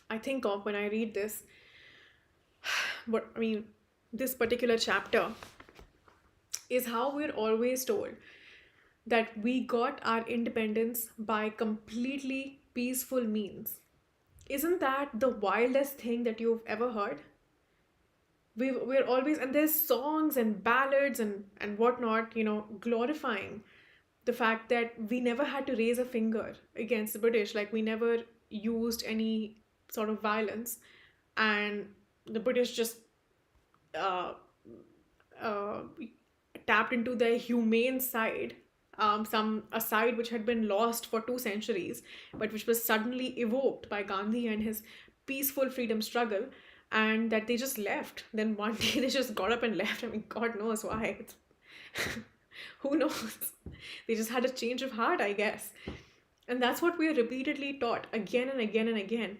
I think of when I read this, this particular chapter, is how we're always told that we got our independence by completely peaceful means. Isn't that the wildest thing that you've ever heard? We're always, and there's songs and ballads and whatnot, glorifying the fact that we never had to raise a finger against the British, like we never used any sort of violence, and the British just uh, uh, tapped into their humane side, a side which had been lost for 2 centuries, but which was suddenly evoked by Gandhi and his peaceful freedom struggle, and that they just left. Then one day they just got up and left. I mean, God knows why. Who knows? They just had a change of heart, I guess. And that's what we are repeatedly taught again and again and again.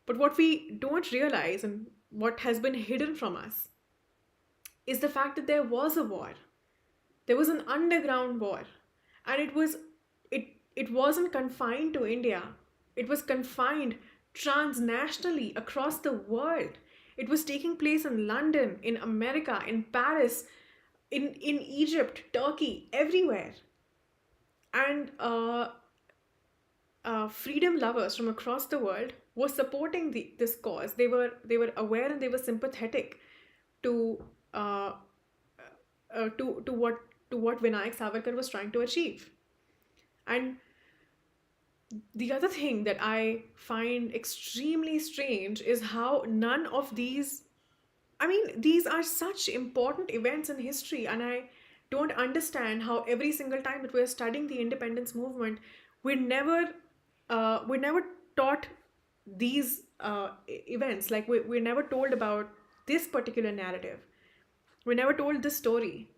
But what we don't realize and what has been hidden from us is the fact that there was a war. There was an underground war. And it wasn't confined to India. It was confined transnationally across the world. It was taking place in London, in America, in Paris, in Egypt, Turkey, everywhere. And freedom lovers from across the world were supporting this cause. They were aware and they were sympathetic to what Vinayak Savarkar was trying to achieve. And the other thing that I find extremely strange is how none of these, these are such important events in history, and I don't understand how every single time that we're studying the independence movement, we're never taught these events. Like we're never told about this particular narrative. We're never told this story.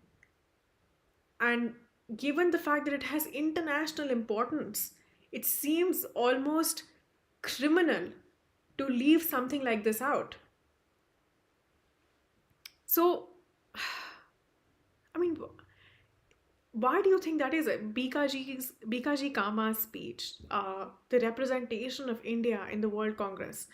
And given the fact that it has international importance, it seems almost criminal to leave something like this out. So, why do you think that is? Bikaji Kama's speech, the representation of India in the World Congress,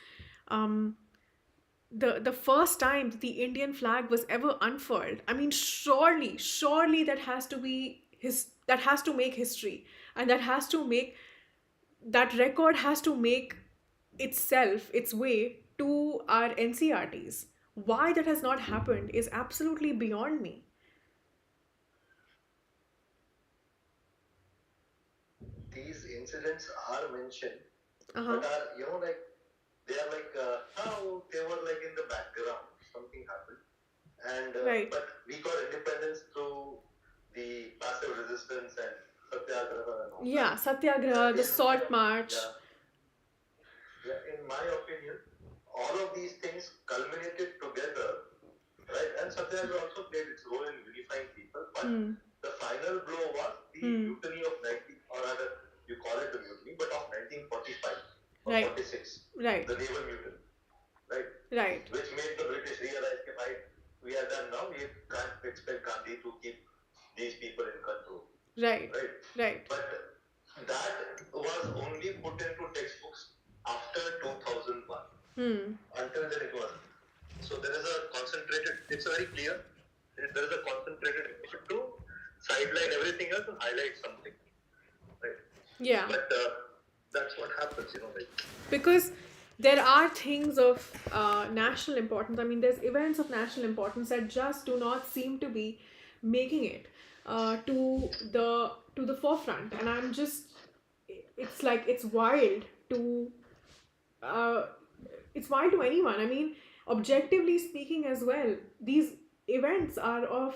the first time that the Indian flag was ever unfurled. Surely that has to make history, and that record has to make its way to our NCRTs. Why that has not happened is absolutely beyond me. These incidents are mentioned, Uh-huh. but they are how they were in the background. Something happened, and Right. but we got independence through the passive resistance and satyagraha and all Yeah, that. Satyagraha, the Salt March. Yeah, in my opinion, all of these things culminated together, right? And Satyagraha also played its role in unifying people, but the final blow was the mutiny of 19, or rather, you call it the mutiny, but of 1945 or Right. 46, Right. the naval mutiny, right? Right. Which made the British realize that, right, we are done now, we can't expect Gandhi to keep these people in control. Right. Right. Right. But that was only put into textbooks after 2001. Until then it wasn't. So there is a concentrated, it's very clear, there is a concentrated effort to sideline everything else and highlight something. Right. Yeah. But that's what happens, like. Because there are things of national importance. I mean, there's events of national importance that just do not seem to be making it to the forefront, and I'm just, it's like uh, it's wild to anyone. I mean, objectively speaking as well, these events are of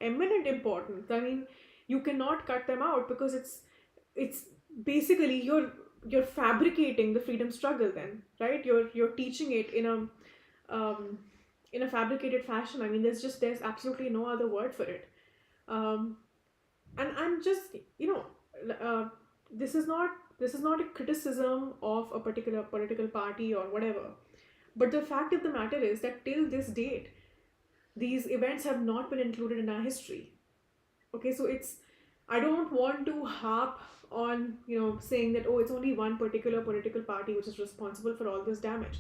eminent importance. I mean, you cannot cut them out because it's basically you're fabricating the freedom struggle then, right? You're teaching it um, in a fabricated fashion. I mean, there's absolutely no other word for it. Um, and I'm just, uh, this is not a criticism of a particular political party or whatever, but the fact of the matter is that till this date these events have not been included in our history. Okay, so I don't want to harp on saying that, oh, it's only one particular political party which is responsible for all this damage.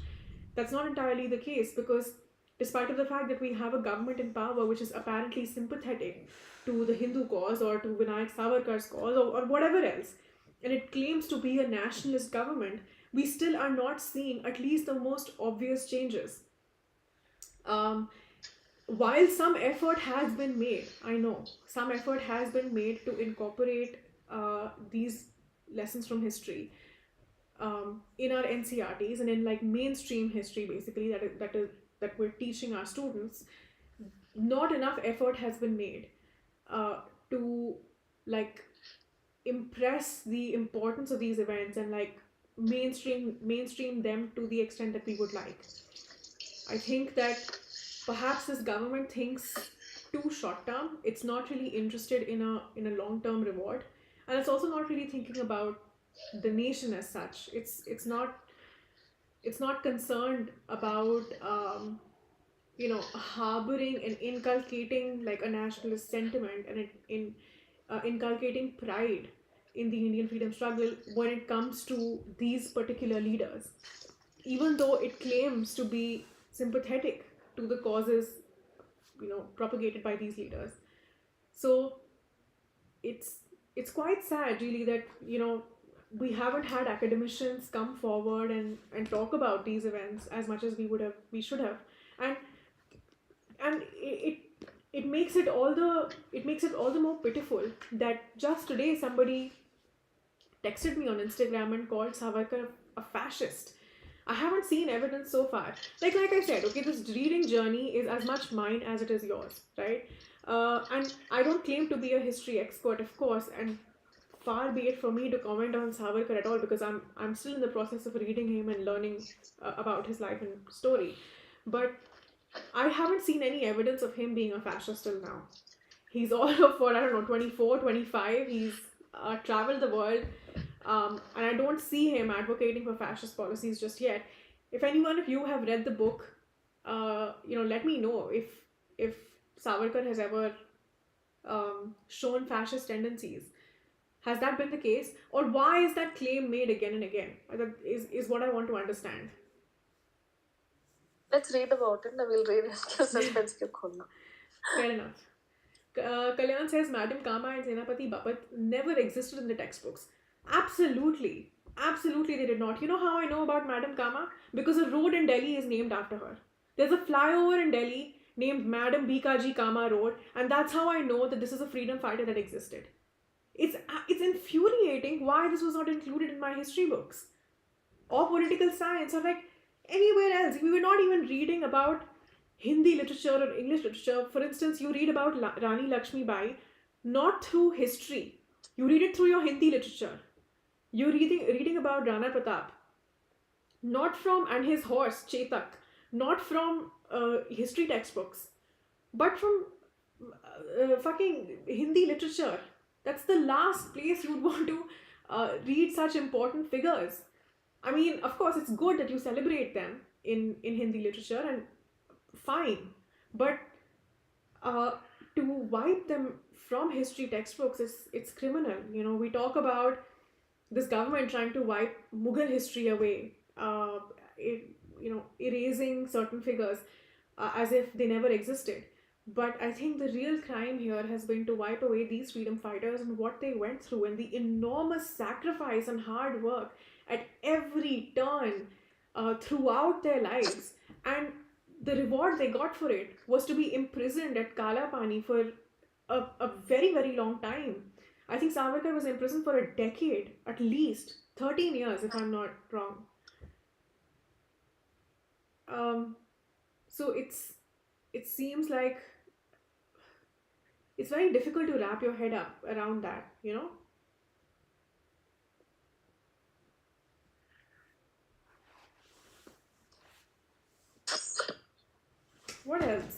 That's not entirely the case, because despite of the fact that we have a government in power which is apparently sympathetic to the Hindu cause or to Vinayak Savarkar's cause, or whatever else, and it claims to be a nationalist government, we still are not seeing at least the most obvious changes. While some effort has been made, I know some effort has been made to incorporate these lessons from history in our NCRTs and in like mainstream history, basically that we're teaching our students. Not enough effort has been made to like impress the importance of these events and like mainstream them to the extent that we would like. I think that perhaps this government thinks too short term. It's not really interested in a long term reward, and it's also not really thinking about the nation as such. It's not concerned about harboring and inculcating like a nationalist sentiment, and inculcating pride in the Indian freedom struggle when it comes to these particular leaders, even though it claims to be sympathetic to the causes propagated by these leaders. So it's quite sad really that we haven't had academicians come forward and talk about these events as much as we should have. And it makes it all the more pitiful that just today somebody texted me on Instagram and called Savarkar a fascist. I haven't seen evidence so far. Like I said, okay, this reading journey is as much mine as it is yours, right? And I don't claim to be a history expert, of course, and far be it from me to comment on Savarkar at all, because I'm still in the process of reading him and learning about his life and story. But I haven't seen any evidence of him being a fascist till now. He's all of what, I don't know, 24, 25. He's traveled the world. And I don't see him advocating for fascist policies just yet. If anyone of you have read the book, let me know if Savarkar has ever shown fascist tendencies. Has that been the case? Or why is that claim made again and again? That is what I want to understand. Let's read about it. I will read it. Suspense ke khulna. Fair enough. Kalyan says Madam Kama and Senapati Bapat never existed in the textbooks. Absolutely they did not. You know how I know about Madam Kama? Because a road in Delhi is named after her. There's a flyover in Delhi named Madam Bikaji Kama Road, and that's how I know that this is a freedom fighter that existed. It's infuriating why this was not included in my history books or political science or like anywhere else. We were not even reading about Hindi literature or English literature. For instance, you read about Rani Lakshmi Bai not through history. You read it through your Hindi literature. You're reading about Rana Pratap not from, and his horse Chetak, not from history textbooks, but from fucking Hindi literature. That's the last place you'd want to read such important figures. I mean, of course, it's good that you celebrate them in Hindi literature, and fine, but uh, to wipe them from history textbooks is it's criminal. You know, we talk about this government trying to wipe Mughal history away, it, you know, erasing certain figures as if they never existed. But I think the real crime here has been to wipe away these freedom fighters and what they went through and the enormous sacrifice and hard work at every turn throughout their lives. And the reward they got for it was to be imprisoned at Kala Pani for a very, very long time. I think Savarkar was in prison for a decade, at least 13 years, if I'm not wrong. Um, so it seems like it's very difficult to wrap your head up around that, you know? What else?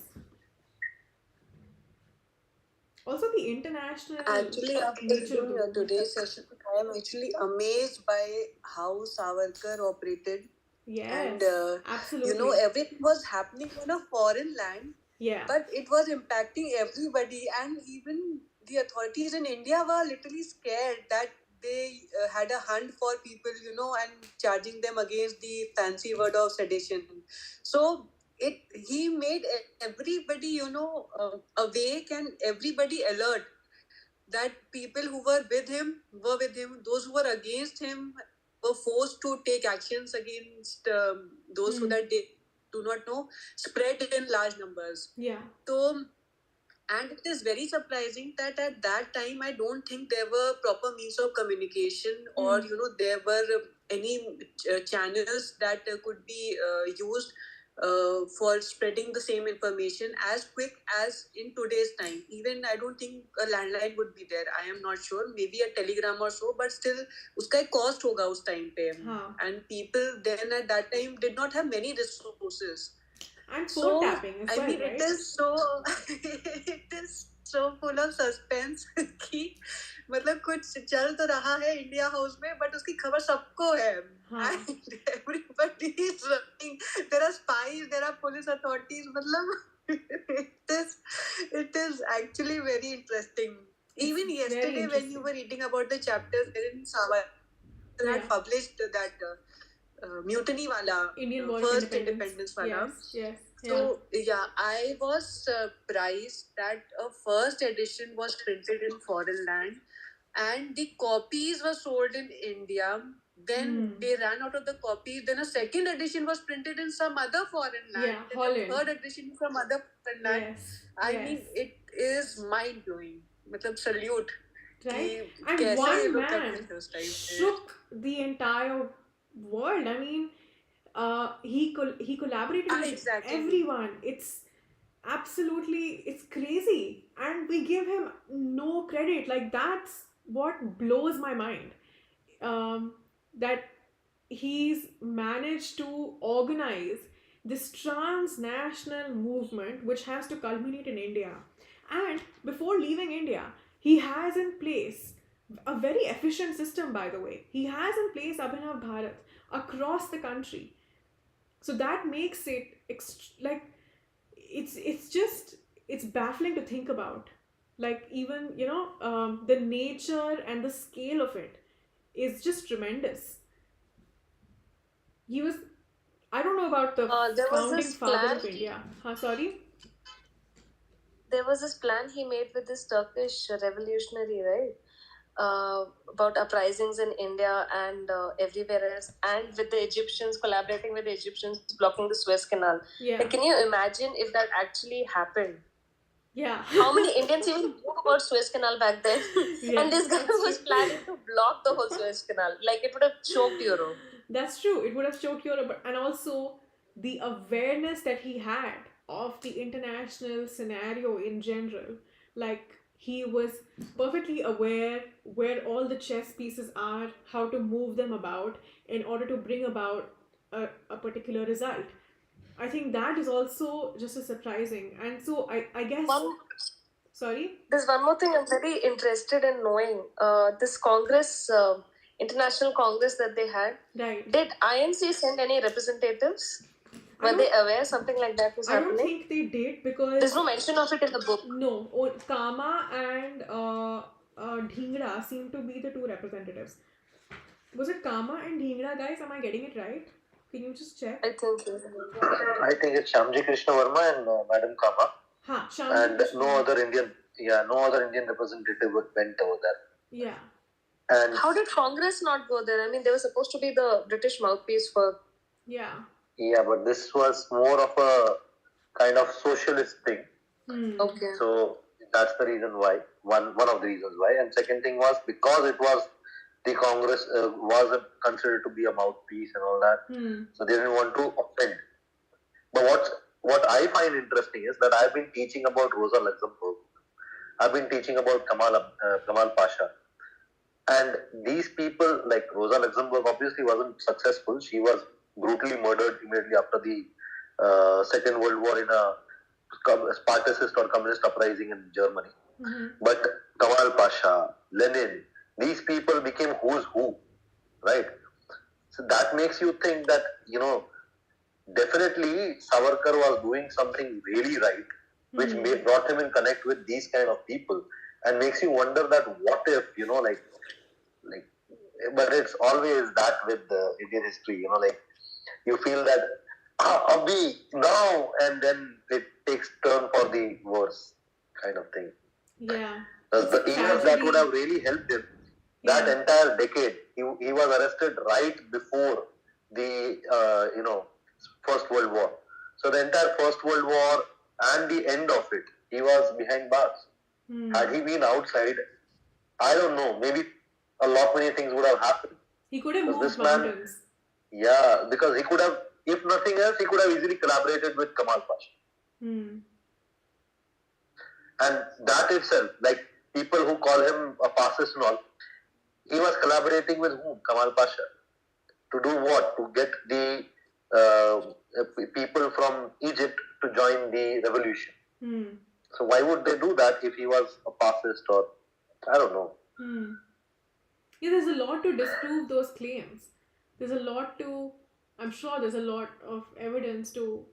Also, the international Actually, after nature of reading the movement. today's session, I am actually amazed by how Savarkar operated. Yes, And you absolutely. know, everything was happening on a foreign land, Yeah. but it was impacting everybody. And even the authorities in India were literally scared that they had a hunt for people, you know, and charging them against the fancy word of sedition. So it he made everybody, you know, awake and everybody alert that people who were with him, those who were against him were forced to take actions against those so that they do not know spread in large numbers. Yeah. So, and it is very surprising that at that time I don't think there were proper means of communication, or you know, there were any channels that could be used for spreading the same information as quick as in today's time. Even I don't think a landline would be there. I am not sure. Maybe a telegram or so, but still, uska ek cost hoga us time pe. And people then at that time did not have many resources. And phone So tapping as I well, mean, right? it is so it is so full of suspense कि मतलब कुछ चल तो रहा है India house में, but उसकी खबर सबको है. हाँ. And everybody is running. There are spies, there are police authorities. मतलब it is actually very interesting. Even It's very yesterday, when interesting. you were reading about the chapters wherein Savarkar Yeah. had published that mutiny wala, Indian War of first Independence. independence wala. Yes, yes. So yeah, I was surprised that a first edition was printed in foreign land, and the copies were sold in India. Then they ran out of the copies. Then a second edition was printed in some other foreign land. Yeah, then Holland. a third edition from other foreign land. Yes. I yes. mean, it is mind blowing. मतलब salute. Right? कि And कैसे ये one लोग man करते थे उस time पे. shook the entire world. I mean, he collaborated with Exactly. everyone. It's absolutely, it's crazy, and we give him no credit. Like, that's what blows my mind. That he's managed to organize this transnational movement which has to culminate in India. And before leaving India, he has in place a very efficient system, by the way. He has in place Abhinav Bharat across the country. So that makes it like it's baffling to think about. Like, even, you know, the nature and the scale of it is just tremendous. He was, I don't know about the There was founding this father plan. of India. Sorry? There was this plan he made with this Turkish revolutionary, right? About uprisings in India and everywhere else, and with the Egyptians, collaborating with the Egyptians, blocking the Suez Canal. Yeah. Like, can you imagine if that actually happened? Yeah. How many Indians even knew about Suez Canal back then? Yeah, and this guy that's was true. planning to block the whole Suez Canal. Like, it would have choked Europe. That's true. It would have choked Europe, and also the awareness that he had of the international scenario in general. Like, he was perfectly aware where all the chess pieces are, how to move them about in order to bring about a particular result. I think that is also just as surprising. And so I guess. Sorry? There's one more thing I'm very interested in knowing. This Congress, International Congress that they had, Right. did INC send any representatives? Were they aware something like that was happening? I don't think they did, because there's no mention of it in the book. No, Kama and Dhingra seem to be the two representatives. Was it Kama and Dhingra, guys? Am I getting it right? Can you just check? I think so. I think it's Shyamji Krishna Verma and Madam Kama. And no other Indian representative went over there. Yeah. And how did Congress not go there? I mean, they were supposed to be the British mouthpiece for. Yeah. Yeah, but this was more of a kind of socialist thing. Okay. So that's the reason why. One of the reasons why. And second thing was because it was the Congress was considered to be a mouthpiece and all that. So they didn't want to offend. But what I find interesting is that I've been teaching about Rosa Luxemburg. I've been teaching about Kamal Pasha. And these people, like Rosa Luxemburg, obviously wasn't successful. She was brutally murdered immediately after the Second World War in a Spartacist or communist uprising in Germany. But Kamal Pasha, Lenin, these people became who's who, right? So that makes you think that, definitely Savarkar was doing something really right, which brought him in connect with these kind of people, and makes you wonder that what if, but it's always that with the Indian history, you feel that Abhi now, and then it takes turn for the worse kind of thing. Yeah. The years that would have really helped him, that entire decade, he was arrested right before the First World War. So the entire First World War and the end of it, he was behind bars. Had he been outside, I don't know, maybe a lot many things would have happened. He could have moved mountains. Yeah, because he could have, if nothing else, he could have easily collaborated with Kamal Pasha. And that itself, like people who call him a fascist and all, he was collaborating with whom? Kamal Pasha. To do what? To get the people from Egypt to join the revolution. So why would they do that if he was a fascist or, I don't know. Yeah, there's a lot to disprove those claims. I'm sure there's a lot of evidence to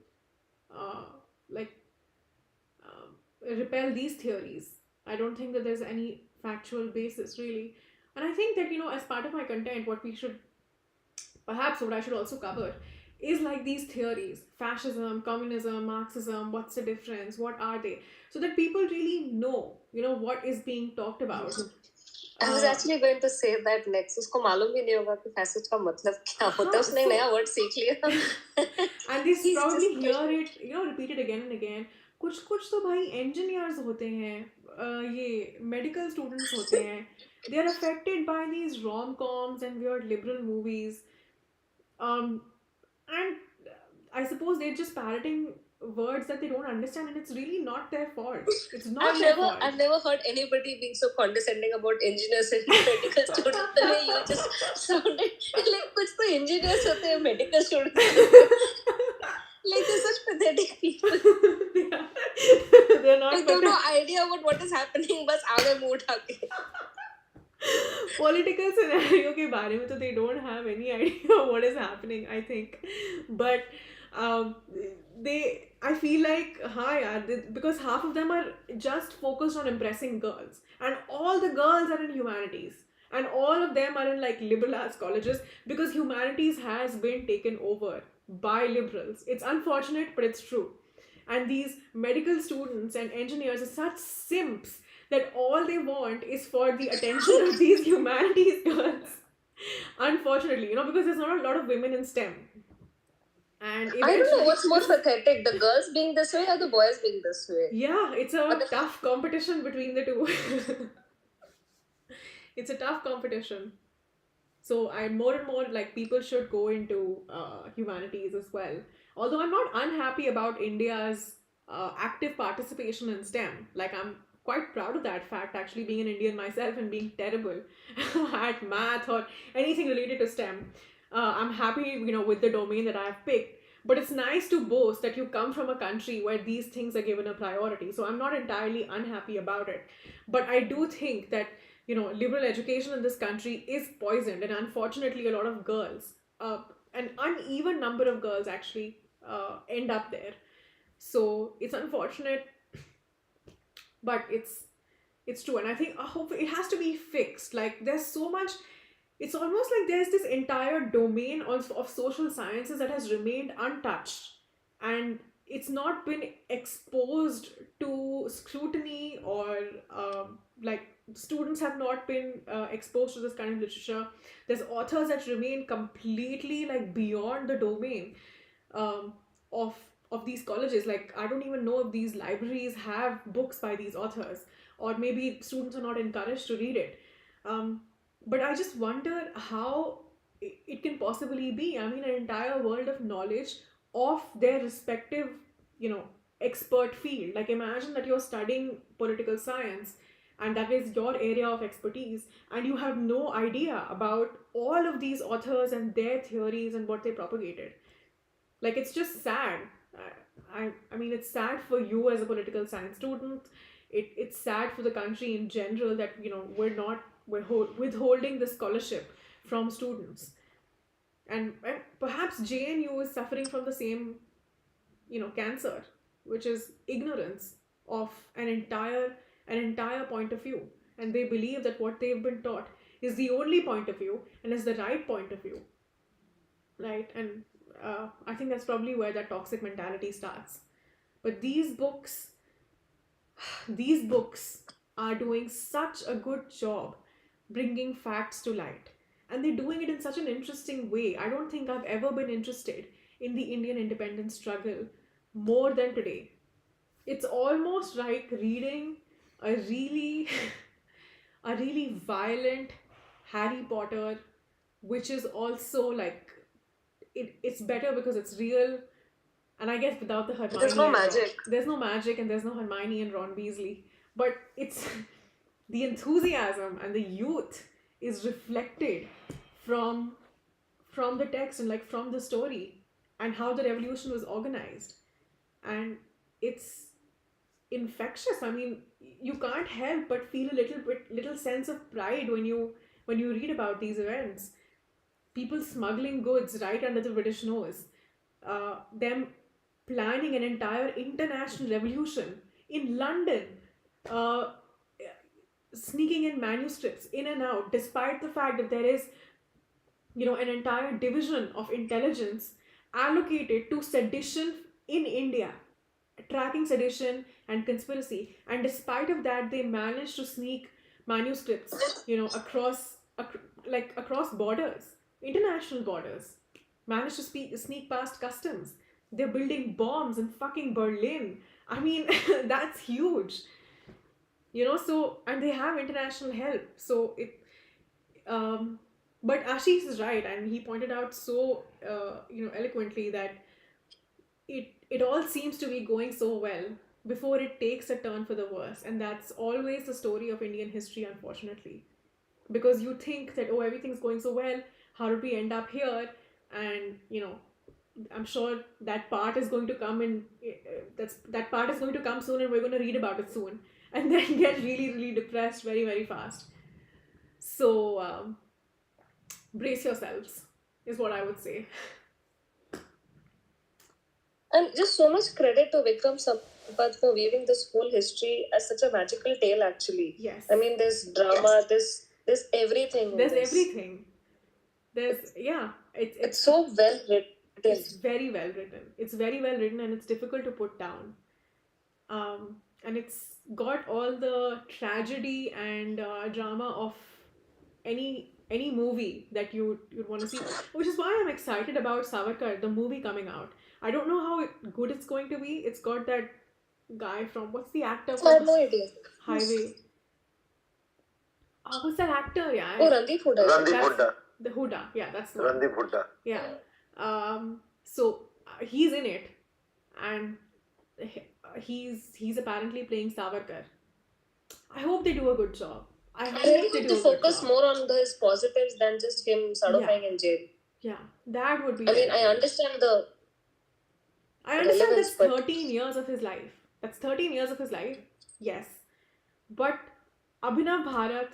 repel these theories. I don't think that there's any factual basis really. And I think that, as part of my content, what I should also cover is like these theories: fascism, communism, Marxism, what's the difference, what are they, so that people really know, what is being talked about. I was actually going to say that next उसको मालूम भी नहीं होगा कि fascist का मतलब क्या होता है, उसने नया word सीख लिया. And they probably hear it, repeated again and again. कुछ तो भाई engineers होते हैं, ये medical students होते हैं. They are affected by these rom-coms and weird liberal movies. And I suppose they're just parroting words that they don't understand, and it's really not their fault. It's not their fault. I've never heard anybody being so condescending about engineers and medical students. The way you just sounded like कुछ तो engineers होते हैं, medical students. Like they're such pathetic people. They're not. Like they have no idea about what is happening. बस आगे मुंह उठा के. Political scenario के बारे में तो they don't have any idea what is happening, I think. But I feel like because half of them are just focused on impressing girls, and all the girls are in humanities, and all of them are in like liberal arts colleges, because humanities has been taken over by liberals. It's unfortunate, but it's true. And these medical students and engineers are such simps that all they want is for the attention of these humanities girls. Unfortunately, because there's not a lot of women in STEM. And I don't know what's more pathetic, the girls being this way or the boys being this way. Yeah, it's a tough competition between the two. It's a tough competition. So I'm more and more like people should go into humanities as well. Although I'm not unhappy about India's active participation in STEM. Like I'm quite proud of that fact, actually, being an Indian myself and being terrible at math or anything related to STEM. I'm happy, with the domain that I've picked. But it's nice to boast that you come from a country where these things are given a priority. So I'm not entirely unhappy about it. But I do think that, liberal education in this country is poisoned. And unfortunately, a lot of girls, an uneven number of girls actually end up there. So it's unfortunate, but it's true. And I think hopefully it has to be fixed. Like there's so much, it's almost like there's this entire domain of social sciences that has remained untouched, and it's not been exposed to scrutiny, or like students have not been exposed to this kind of literature. There's authors that remain completely like beyond the domain um, of of these colleges. Like I don't even know if these libraries have books by these authors, or maybe students are not encouraged to read it. But I just wonder how it can possibly be. I mean, an entire world of knowledge of their respective, you know, expert field. Like imagine that you're studying political science and that is your area of expertise, and you have no idea about all of these authors and their theories and what they propagated. Like it's just sad. I mean, it's sad for you as a political science student. It's sad for the country in general that we're withholding the scholarship from students, and perhaps JNU is suffering from the same cancer, which is ignorance of an entire point of view, and they believe that what they've been taught is the only point of view and is the right point of view, right? And I think that's probably where that toxic mentality starts. But these books are doing such a good job bringing facts to light, and they're doing it in such an interesting way. I don't think I've ever been interested in the Indian independence struggle more than today. It's almost like reading a really a really violent Harry Potter, which is also like it's better because it's real. And I guess without the Hermione There's no and Ron, magic. there's no magic, and there's no Hermione and Ron Weasley. But it's the enthusiasm and the youth is reflected from from the text and like from the story and how the revolution was organized, and it's infectious. I mean, you can't help but feel a little sense of pride when you read about these events. People smuggling goods right under the British nose, them planning an entire international revolution in London, uh, sneaking in manuscripts in and out, despite the fact that there is, an entire division of intelligence allocated to sedition in India, tracking sedition and conspiracy. And despite of that, they managed to sneak manuscripts, across borders, international borders, managed to sneak past customs. They're building bombs in fucking Berlin. I mean, that's huge. So, and they have international help. So um, but Ashish is right, and he pointed out so, eloquently that it all seems to be going so well before it takes a turn for the worse, and that's always the story of Indian history, unfortunately. Because you think that, oh, everything's going so well, how did we end up here? And I'm sure that part is going to come in. That part is going to come soon, and we're going to read about it soon, and then get really, really depressed very, very fast. So brace yourselves, is what I would say. And just so much credit to Vikram Sampath for weaving this whole history as such a magical tale, actually. Yes. I mean, there's drama, there's everything. There's everything. It's so well written. It's very well written. It's very well written, and it's difficult to put down. And it's got all the tragedy and drama of any movie that you'd want to see, which is why I'm excited about Savarkar, the movie coming out. I don't know how good it's going to be. It's got that guy from, what's the actor I have no idea. Highway. Who's that actor? Yeah. Oh, Randeep Hooda. Randeep Hooda. The Hooda. Yeah, that's the one. Randeep Hooda. Yeah. So he's in it, and he's apparently playing Savarkar. I hope they do a good job. I I hope really they need do to a good focus job. more on his positives than just him solidifying in jail. Yeah, that would be I mean, I terrible. understand the I understand relevance, that's but 13 years of his life. That's 13 years of his life. Yes. But Abhinav Bharat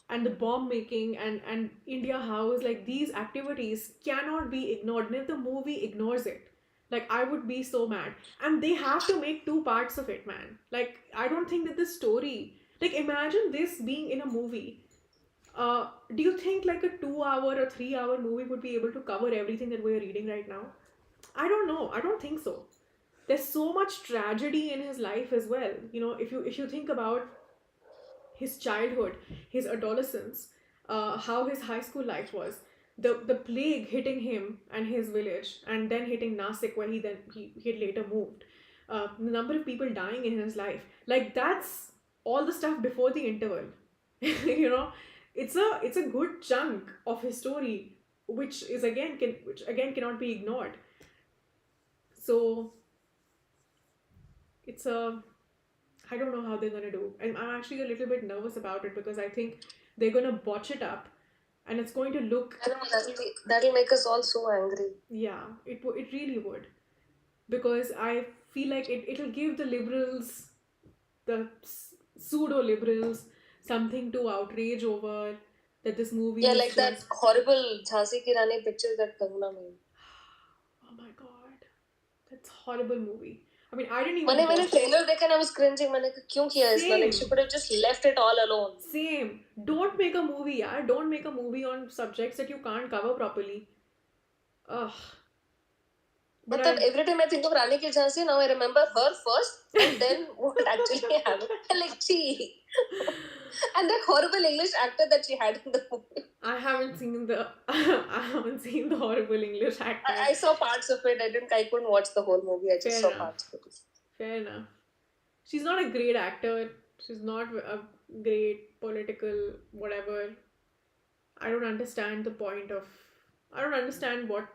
and the bomb making and India House, like these activities cannot be ignored. And if the movie ignores it, like I would be so mad. And they have to make two parts of it, man. Like I don't think that the story, like imagine this being in a movie. Do you think like a 2 hour or 3 hour movie would be able to cover everything that we're reading right now? I don't know. I don't think so. There's so much tragedy in his life as well. You know, if you think about his childhood, his adolescence, how his high school life was, the plague hitting him and his village, and then hitting Nasik, where he had later moved. The number of people dying in his life, like that's all the stuff before the interval. You know, it's a good chunk of his story, which again cannot be ignored. So it's a I don't know how they're gonna do. And I'm actually a little bit nervous about it because I think they're gonna botch it up, and it's going to look, I know that'll make us all so angry. yeah, it really would, because I feel like it'll give the liberals, the pseudo liberals, something to outrage over, that this movie Yeah, is like that just, horrible Jhansi Ki Rani picture that Kangana made. oh my god, that's horrible movie. I mean, I didn't even मैंने watch. Trailer देखा and I was cringing. मैंने कहा क्यों किया इसने? Like she Same. could have just left it all alone. Same. Don't make a movie, yeah. Don't make a movie on subjects that you can't cover properly. Ugh. But मतलब every time I think of Rani Ki Jhansi, now I remember her first and then what actually happened. Like she and that horrible English actor that she had in the movie. I haven't seen the I haven't seen the horrible English actor. I saw parts of it. I couldn't watch the whole movie. I just Fair saw enough. parts of it. Fair enough. She's not a great actor. She's not a great political whatever. I don't understand the point of. I don't understand what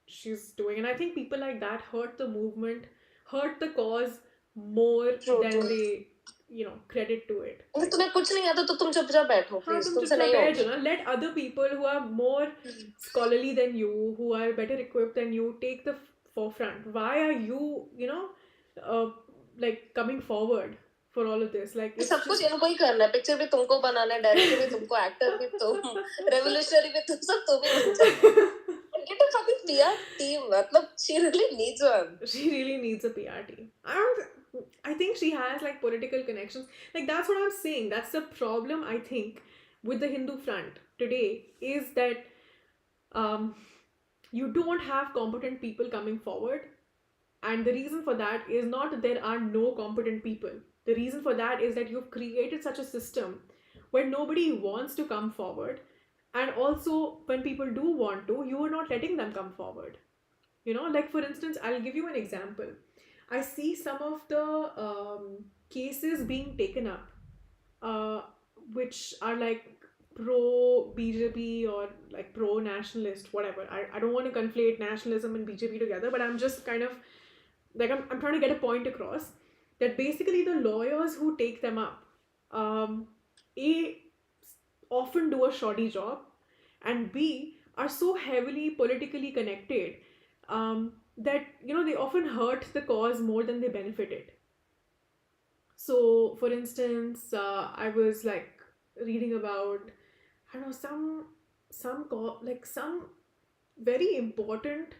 she's doing, and I think people like that hurt the movement, hurt the cause more True, than true. they, credit to it. अगर तुम्हें कुछ नहीं आता तो तुम चुपचाप बैठो हाँ, प्लीज तुम तुमसे चुपचाप नहीं बैठ होगा जाओ ना. Let other people who are more scholarly than you, who are better equipped than you, take the forefront. Why are you, uh, like coming forward for all of this? Like it's सब कुछ just इनको ही करना है picture भी तुमको बनाना है director भी तुमको एक्टर भी तुम रेवोल्यूशनरी भी तुम सब तुम ही बन जाओ get a fucking PR team मतलब she really needs one. she really needs a PR team. I think she has like political connections. Like that's what I'm saying. That's the problem I think with the Hindu front today, is that um, you don't have competent people coming forward. And the reason for that is not that there are no competent people. The reason for that is that you've created such a system where nobody wants to come forward. And also, when people do want to, you are not letting them come forward. Like for instance, I'll give you an example. I see some of the cases being taken up, uh, which are like pro BJP or like pro nationalist, whatever. I don't want to conflate nationalism and BJP together, but I'm just kind of like, I'm trying to get a point across that basically the lawyers who take them up, A, often do a shoddy job, and B, are so heavily politically connected, that they often hurt the cause more than they benefit it. So for instance, I was like reading about, I don't know, some very important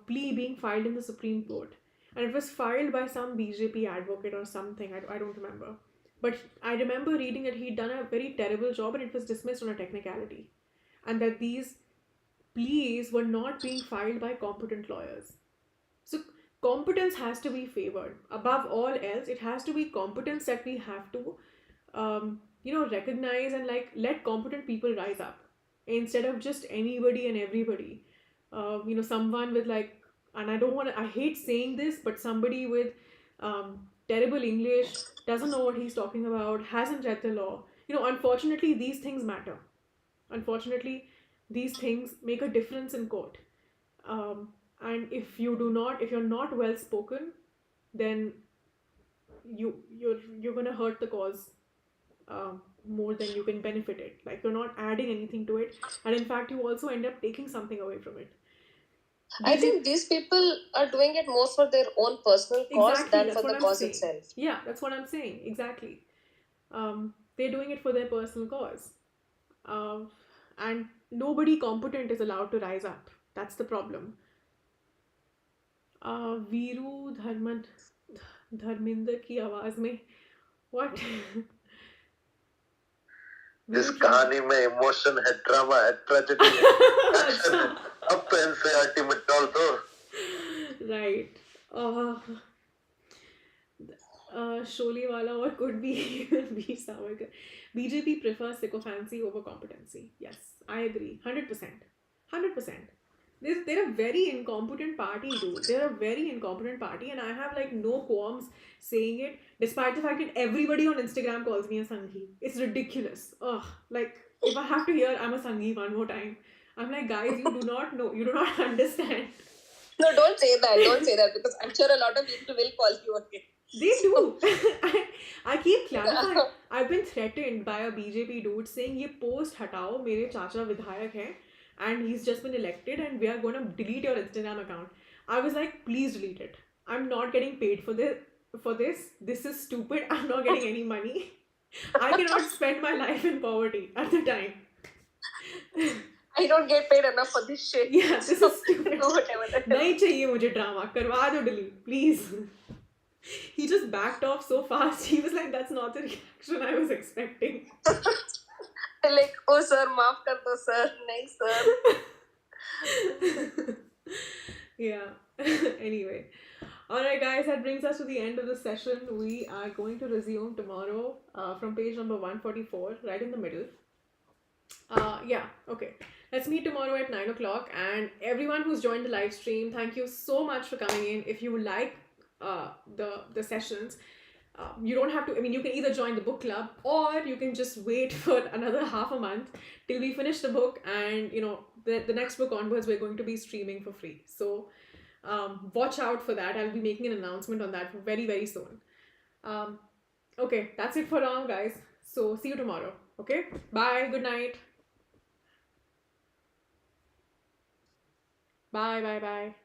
plea being filed in the Supreme Court, and it was filed by some BJP advocate or something. I don't remember, but I remember reading that he'd done a very terrible job and it was dismissed on a technicality, and that these pleas were not being filed by competent lawyers. So competence has to be favored above all else. It has to be competence that we have to recognize, and like let competent people rise up instead of just anybody and everybody. Someone with like, and I hate saying this, but somebody with terrible English, doesn't know what he's talking about, hasn't read the law. Unfortunately, these things matter. Unfortunately, these things make a difference in court. And if you're not well spoken, then you're gonna hurt the cause more than you can benefit it. Like you're not adding anything to it, and in fact you also end up taking something away from it. I think these people are doing it more for their own personal cause Exactly, than that's for what the I'm cause saying. itself. Yeah, that's what I'm saying. Exactly. They're doing it for their personal cause. And nobody competent is allowed to rise up. That's the problem. Veeru Dharminder की आवाज में what? इस वीरू कहानी में emotion है, drama है, tragedy है, action है, अब तो एनसीईआरटी में डाल दो. Right. Sholewala or could be Veer Savarkar. BJP prefers sycophancy over competency. Yes, I agree. 100%. 100%. They're a very incompetent party, dude. They're a very incompetent party, and I have like no qualms saying it, despite the fact that everybody on Instagram calls me a Sanghi. It's ridiculous. Ugh. Like, if I have to hear I'm a Sanghi one more time, I'm like, guys, you do not know. You do not understand. No, don't say that. Don't say that, because I'm sure a lot of people will call you again. They do. I keep clarifying. I've been threatened by a BJP dude saying ये post हटाओ, मेरे चाचा विधायक हैं and he's just been elected and we are going to delete your Instagram account. I was like, please delete it. I'm not getting paid for this. This is stupid. I'm not getting any money. I cannot spend my life in poverty at the time. I don't get paid enough for this shit. Yeah, this is stupid. Whatever that is. नहीं चाहिए मुझे drama. करवा दो delete, please. He just backed off so fast. He was like, that's not the reaction I was expecting. Like, oh sir, maaf kar do sir. Nahi sir. Yeah. Anyway. Alright guys, that brings us to the end of the session. We are going to resume tomorrow from page number 144, right in the middle. Yeah, okay. Let's meet tomorrow at 9 o'clock. And everyone who's joined the live stream, thank you so much for coming in. If you like the sessions, you don't have to, I mean, you can either join the book club or you can just wait for another half a month till we finish the book, and you know, the next book onwards we're going to be streaming for free. So watch out for that. I'll be making an announcement on that very, very soon. Okay, that's it for now, guys. So see you tomorrow. Okay, bye, good night. Bye.